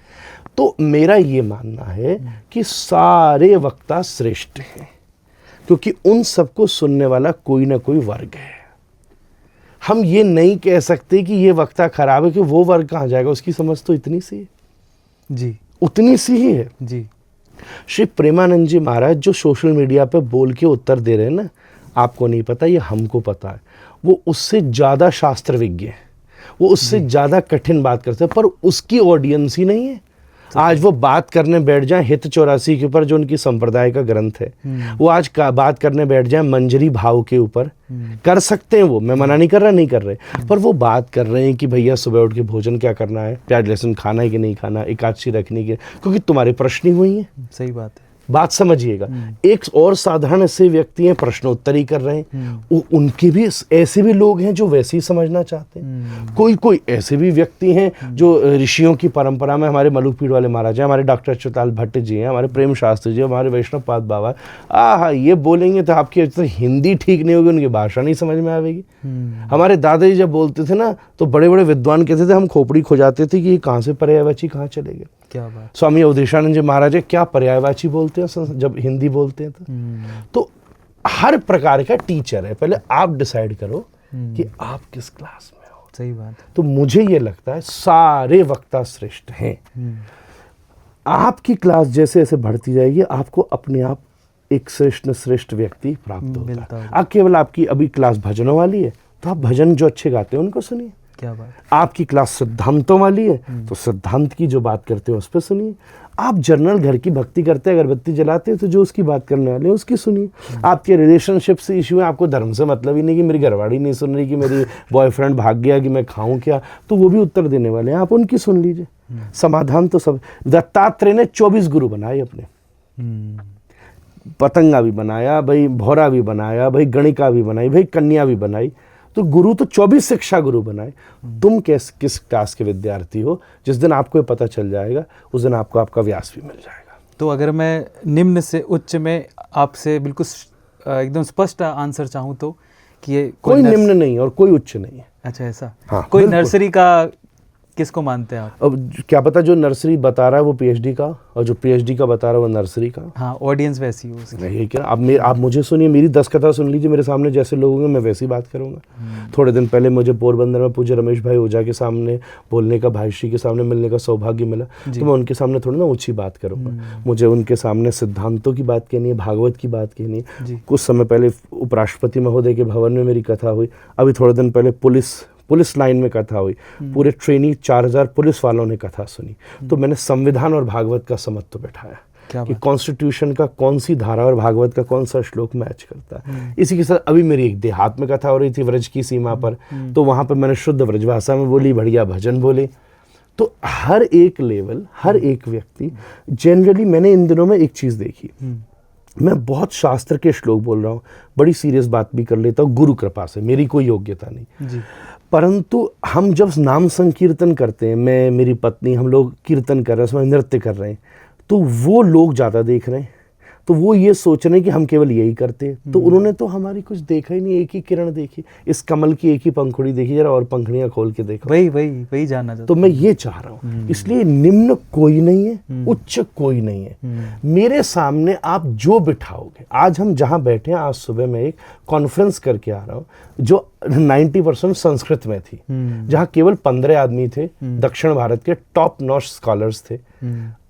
तो मेरा ये मानना है कि सारे वक्ता श्रेष्ठ हैं, क्योंकि उन सबको सुनने वाला कोई ना कोई वर्ग है। हम ये नहीं कह सकते कि ये वक्ता खराब है, कि वो वर्ग कहाँ जाएगा, उसकी समझ तो इतनी सी है जी, उतनी सी ही है जी। श्री प्रेमानंद जी महाराज जो सोशल मीडिया पे बोल के उत्तर दे रहे हैं ना, आपको नहीं पता, ये हमको पता है। वो उससे ज़्यादा शास्त्र विज्ञ है, वो उससे ज़्यादा कठिन बात करते हैं, पर उसकी ऑडियंस ही नहीं है। आज वो बात करने बैठ जाए हित 84 के ऊपर, जो उनकी संप्रदाय का ग्रंथ है, वो आज बात करने बैठ जाए मंजरी भाव के ऊपर, कर सकते हैं वो, मैं मना नहीं कर रहा, नहीं कर रहे, पर वो बात कर रहे हैं कि भैया सुबह उठ के भोजन क्या करना है, प्याज लहसुन खाना है कि नहीं खाना, एकादशी रखनी की, क्योंकि तुम्हारे प्रश्न ही वही है। सही बात है, बात समझिएगा। एक और साधारण ऐसे व्यक्ति हैं, प्रश्नोत्तरी कर रहे हैं, उनके भी ऐसे भी लोग हैं जो वैसे ही समझना चाहते हैं। कोई ऐसे भी व्यक्ति हैं जो ऋषियों की परंपरा में, हमारे मलुकपीठ वाले महाराज हैं, हमारे डॉक्टर अच्युताल भट्ट जी हैं, हमारे प्रेम शास्त्री जी, हमारे वैष्णव पाद बाबा, ये बोलेंगे तो आपकी तो हिंदी ठीक नहीं होगी, उनकी भाषा नहीं समझ में आएगी। हमारे दादाजी जब बोलते थे ना, तो बड़े बड़े विद्वान कहते थे, हम खोपड़ी खो जाते थे कि ये कहाँ से पर्यायवाची कहाँ चले गए। क्या बात। स्वामी अवधेशानंद जी महाराज क्या पर्यायवाची बोलते हैं जब हिंदी बोलते हैं। तो हर प्रकार का टीचर है, पहले आप डिसाइड करो कि आप किस क्लास में हो। सही बात। तो मुझे ये लगता है सारे वक्ता श्रेष्ठ हैं। आपकी क्लास जैसे जैसे बढ़ती जाएगी, आपको अपने आप एक श्रेष्ठ व्यक्ति प्राप्त होता है। अब केवल आपकी अभी क्लास भजनों वाली है, तो आप भजन जो अच्छे गाते हैं उनको सुनिए। क्या बात। आपकी क्लास सिद्धांतों वाली है, तो सिद्धांत की जो बात करते हैं उस पर सुनिए। आप जनरल घर की भक्ति करते हैं, अगरबत्ती जलाते हैं, तो जो उसकी बात करने वाले हैं उसकी सुनिए। आपके रिलेशनशिप से इश्यू है, आपको धर्म से मतलब ही नहीं कि मेरी घरवाड़ी नहीं सुन रही, कि मेरी बॉयफ्रेंड भाग गया, कि मैं खाऊं क्या, तो वो भी उत्तर देने वाले हैं, आप उनकी सुन लीजिए। समाधान तो सब। दत्तात्रेय ने 24 गुरु बनाए अपने, पतंगा भी बनाया भाई, भौरा भी बनाया भाई, गणिका भी बनाई भाई, कन्या भी बनाई। तो गुरु तो 24 शिक्षा गुरु बनाए। तुम किस क्लास के विद्यार्थी हो, जिस दिन आपको पता चल जाएगा उस दिन आपको आपका व्यास भी मिल जाएगा। तो अगर मैं निम्न से उच्च में आपसे बिल्कुल एकदम स्पष्ट आंसर चाहूँ तो कि ये कोई निम्न नहीं और कोई उच्च नहीं है। अच्छा ऐसा। हाँ, कोई बिल्कुल। नर्सरी का किसको मानते हैं आप? अब क्या पता जो नर्सरी बता रहा है वो पीएचडी का, और जो पीएचडी का बता रहा है वो नर्सरी का। हाँ, ऑडियंस वैसी हो उसकी। नहीं क्या, आप मुझे सुनिए, मेरी 10 कथा सुन लीजिए, मेरे सामने जैसे लोग होंगे मैं वैसी बात करूंगा। थोड़े दिन पहले मुझे पोरबंदर में पूज्य रमेश भाई ओझा के सामने बोलने का, भाई श्री के सामने मिलने का सौभाग्य मिला, तो मैं उनके सामने थोड़ी ना ऊंची बात करूंगा। मुझे उनके सामने सिद्धांतों की बात कहनी है, भागवत की बात कहनी है। कुछ समय पहले उपराष्ट्रपति महोदय के भवन में मेरी कथा हुई, अभी थोड़े दिन पहले पुलिस लाइन में कथा हुई, पूरे ट्रेनी 4000 पुलिस वालों ने कथा सुनी। तो मैंने संविधान और भागवत का समत्व बैठाया कि कॉन्स्टिट्यूशन का कौन सी धारा और भागवत का कौन सा श्लोक मैच करता है। इसी के साथ अभी मेरी एक देहात में कथा हो रही थी व्रज की सीमा पर, तो वहां पर मैंने शुद्ध व्रजभाषा में बोली, बढ़िया भजन बोले। तो हर एक लेवल, हर एक व्यक्ति, जनरली मैंने इन दिनों में एक चीज देखी, मैं बहुत शास्त्र के श्लोक बोल रहा हूँ, बड़ी सीरियस बात भी कर लेता हूँ गुरु कृपा से, मेरी कोई योग्यता नहीं जी। परंतु हम जब नाम संकीर्तन करते हैं, मैं, मेरी पत्नी, हम लोग कीर्तन कर रहे हैं, उसमें नृत्य कर रहे हैं, तो वो लोग ज़्यादा देख रहे हैं, तो वो ये सोच रहे हैं कि हम केवल यही करते हैं। तो उन्होंने तो हमारी कुछ देखा ही नहीं, एक ही किरण देखी, इस कमल की एक ही पंखुड़ी देखी, जरा और पंखुड़ियाँ खोल के देखो। वही जानना चाहता तो मैं ये चाह रहा हूँ, इसलिए निम्न कोई नहीं है, उच्च कोई नहीं है। मेरे सामने आप जो बिठाओगे, आज हम जहाँ बैठे हैं, आज सुबह मैं एक कॉन्फ्रेंस करके आ रहा हूँ जो 90% संस्कृत में थी, जहाँ केवल 15 आदमी थे, दक्षिण भारत के टॉप नॉच स्कॉलर्स थे।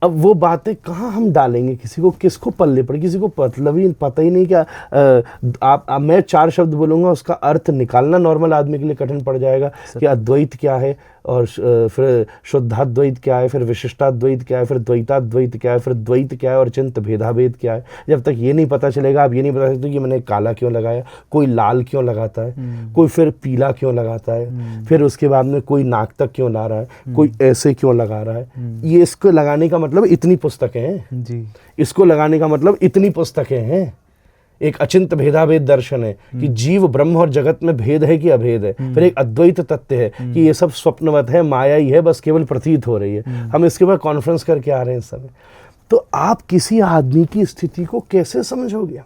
अब वो बातें कहाँ हम डालेंगे, किसी को किसको पल्ले पड़े, किसी को मतलब ही पता ही नहीं क्या। मैं 4 शब्द बोलूँगा, उसका अर्थ निकालना नॉर्मल आदमी के लिए कठिन पड़ जाएगा कि अद्वैत क्या है, और फिर शुद्धाद्वैत क्या है, फिर विशिष्टाद्वैत क्या है, फिर द्वैताद्वैत क्या है, फिर द्वैत क्या है, और चिंत भेदाभेद क्या है। जब तक ये नहीं पता चलेगा, आप ये नहीं बता सकते कि मैंने काला क्यों लगाया, कोई लाल क्यों लगाता है, कोई फिर पीला क्यों लगाता है, फिर उसके बाद में कोई नाक तक क्यों ला रहा है, कोई ऐसे क्यों लगा रहा है। ये इसको लगाने का मतलब इतनी पुस्तकें हैं जी, इसको लगाने का मतलब इतनी पुस्तकें हैं। एक अचिंत भेदाभेद दर्शन है कि जीव ब्रह्म और जगत में भेद है कि अभेद है। फिर एक अद्वैत तत्व है कि ये सब स्वप्नवत है, माया ही है, बस केवल प्रतीत हो रही है। हम इसके बाद कॉन्फ्रेंस करके आ रहे हैं इस समय। तो आप किसी आदमी की स्थिति को कैसे समझोगे?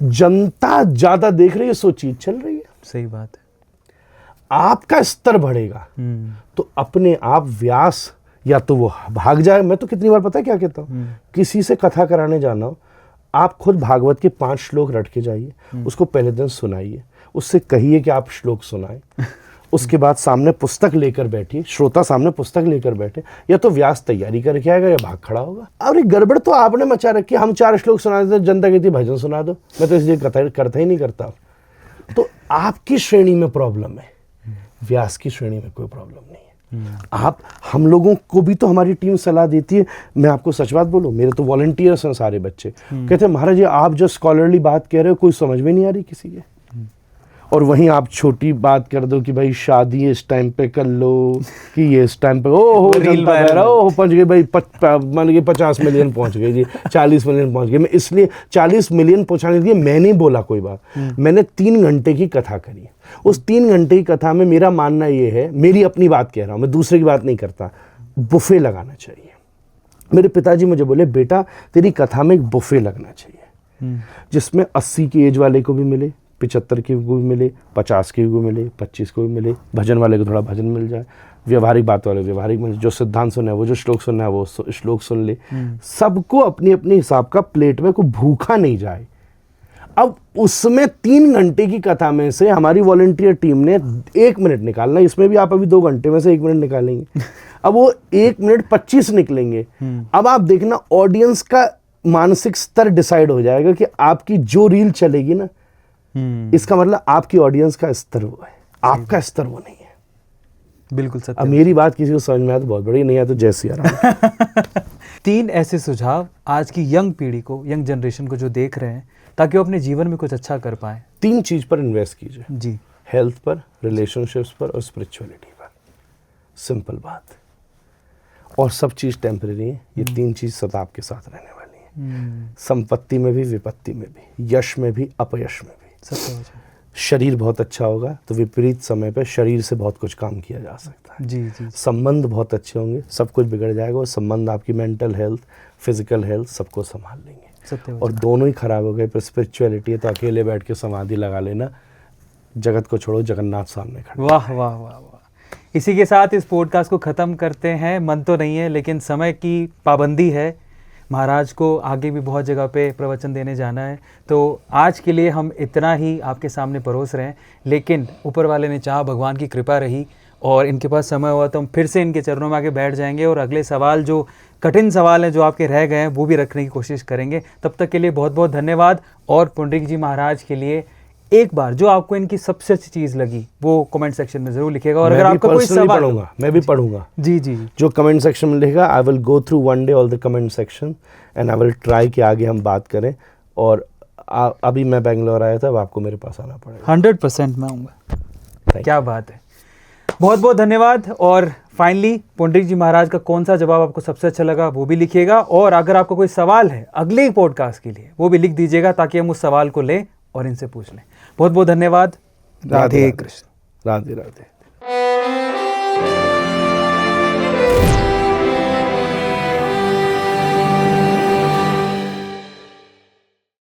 जनता ज्यादा देख रही है, सो चीज चल रही है। सही बात है। आपका स्तर बढ़ेगा तो अपने आप व्यास या तो वो भाग जाए। मैं तो कितनी बार पता है क्या कहता हूँ, किसी से कथा कराने जाना हो, आप खुद भागवत के 5 श्लोक रट के जाइए, उसको पहले दिन सुनाइए, उससे कहिए कि आप श्लोक सुनाएं। उसके बाद सामने पुस्तक लेकर बैठिए, श्रोता सामने पुस्तक लेकर बैठे, या तो व्यास तैयारी करके आएगा या भाग खड़ा होगा। और गड़बड़ तो आपने मचा रखी, हम 4 श्लोक सुना देते, जनता कहती भजन सुना दो, मैं तो इसलिए कथा करता ही नहीं करता। तो आपकी श्रेणी में प्रॉब्लम है, व्यास की श्रेणी में कोई प्रॉब्लम नहीं है। आप, हम लोगों को भी तो हमारी टीम सलाह देती है। मैं आपको सच बात बोलूं, मेरे तो वॉलंटियर्स हैं सारे बच्चे, कहते हैं महाराज जी आप जो स्कॉलरली बात कह रहे हो कोई समझ में नहीं आ रही किसी के। और वहीं आप छोटी बात कर दो कि भाई शादी इस टाइम पे कर लो, कि ये इस टाइम पे ओहो पहुंच गए भाई, मान लीजिए 50 मिलियन पहुंच गए जी, 40 मिलियन पहुंच गए। मैं इसलिए 40 मिलियन पहुंचाने के लिए मैं नहीं बोला कोई बात, मैंने 3 घंटे की कथा करी। उस 3 घंटे की कथा में मेरा मानना ये है, मेरी अपनी बात कह रहा हूँ, मैं दूसरे की बात नहीं करता, बुफे लगाना चाहिए। मेरे पिताजी मुझे बोले बेटा तेरी कथा में एक बुफे लगना चाहिए, जिसमें 80 की एज वाले को भी मिले, 75 के को भी मिले, 50 के को मिले, 25 को भी मिले, भजन वाले को थोड़ा भजन मिल जाए, व्यवहारिक बात वाले व्यवहारिक मिल, जो सिद्धांत सुनना है वो, जो श्लोक सुनना है वो श्लोक सुन ले। सबको अपनी अपनी हिसाब का प्लेट में, कोई भूखा नहीं जाए। अब उसमें 3 घंटे की कथा में से हमारी वॉलंटियर टीम ने 1 मिनट निकालना, इसमें भी आप अभी 2 घंटे में से 1 मिनट निकालेंगे, अब वो 1 मिनट 25 निकलेंगे। अब आप देखना ऑडियंस का मानसिक स्तर डिसाइड हो जाएगा कि आपकी जो रील चलेगी ना, इसका मतलब आपकी ऑडियंस का स्तर वो है, आपका स्तर वो नहीं है। बिल्कुल सत्य। अब मेरी बात किसी को समझ में आया तो बहुत बड़ी, नहीं आया तो जैसी आ रहा। 3 ऐसे सुझाव आज की यंग पीढ़ी को, यंग जनरेशन को जो देख रहे हैं, ताकि वो अपने जीवन में कुछ अच्छा कर पाए। 3 चीज पर इन्वेस्ट कीजिए जी, हेल्थ पर, रिलेशनशिप्स पर और स्पिरिचुअलिटी पर। सिंपल बात। और सब चीज टेम्परेरी है, ये 3 चीज सदा आपके साथ रहने वाली है। संपत्ति में भी, विपत्ति में भी, यश में भी, अपयश में भी। शरीर बहुत अच्छा होगा तो विपरीत समय पे शरीर से बहुत कुछ काम किया जा सकता है। जी जी संबंध बहुत अच्छे होंगे, सब कुछ बिगड़ जाएगा, और संबंध आपकी मेंटल हेल्थ, फिजिकल हेल्थ सबको संभाल लेंगे। सत्य और दोनों ही खराब हो गए, पर स्पिरिचुअलिटी है तो अकेले बैठ के समाधि लगा लेना, जगत को छोड़ो, जगन्नाथ सामने खड़े। वाह वाह वाह वाह। इसी के साथ इस पॉडकास्ट को ख़त्म करते हैं। मन तो नहीं है लेकिन समय की पाबंदी है, महाराज को आगे भी बहुत जगह पे प्रवचन देने जाना है, तो आज के लिए हम इतना ही आपके सामने परोस रहे हैं। लेकिन ऊपर वाले ने चाहा, भगवान की कृपा रही और इनके पास समय हुआ तो हम फिर से इनके चरणों में आके बैठ जाएंगे और अगले सवाल, जो कठिन सवाल हैं जो आपके रह गए हैं, वो भी रखने की कोशिश करेंगे। तब तक के लिए बहुत बहुत धन्यवाद। और पुंडरीक जी महाराज के लिए एक बार जो आपको इनकी सबसे अच्छी चीज़ लगी वो कमेंट सेक्शन में ज़रूर लिखिएगा। और अगर आपका कोई सवाल पढ़ूंगा, मैं भी पढ़ूंगा। जी जी जो कमेंट सेक्शन में लिखेगा, I will go through one day all the comment section and I will try कि आगे हम बात करें। और अभी मैं बेंगलोर आया था, अब आपको मेरे पास आना पड़ेगा। 100% मैं आऊँगा। क्या बात है, बहुत बहुत धन्यवाद। और फाइनली पुंडरीक जी महाराज का कौन सा जवाब आपको सबसे अच्छा लगा वो भी लिखिएगा। और अगर आपको कोई सवाल है अगले पॉडकास्ट के लिए वो भी लिख दीजिएगा, ताकि हम उस सवाल को लें और इनसे पूछ लें। बहुत बहुत धन्यवाद। राधे कृष्ण। राधे राधे।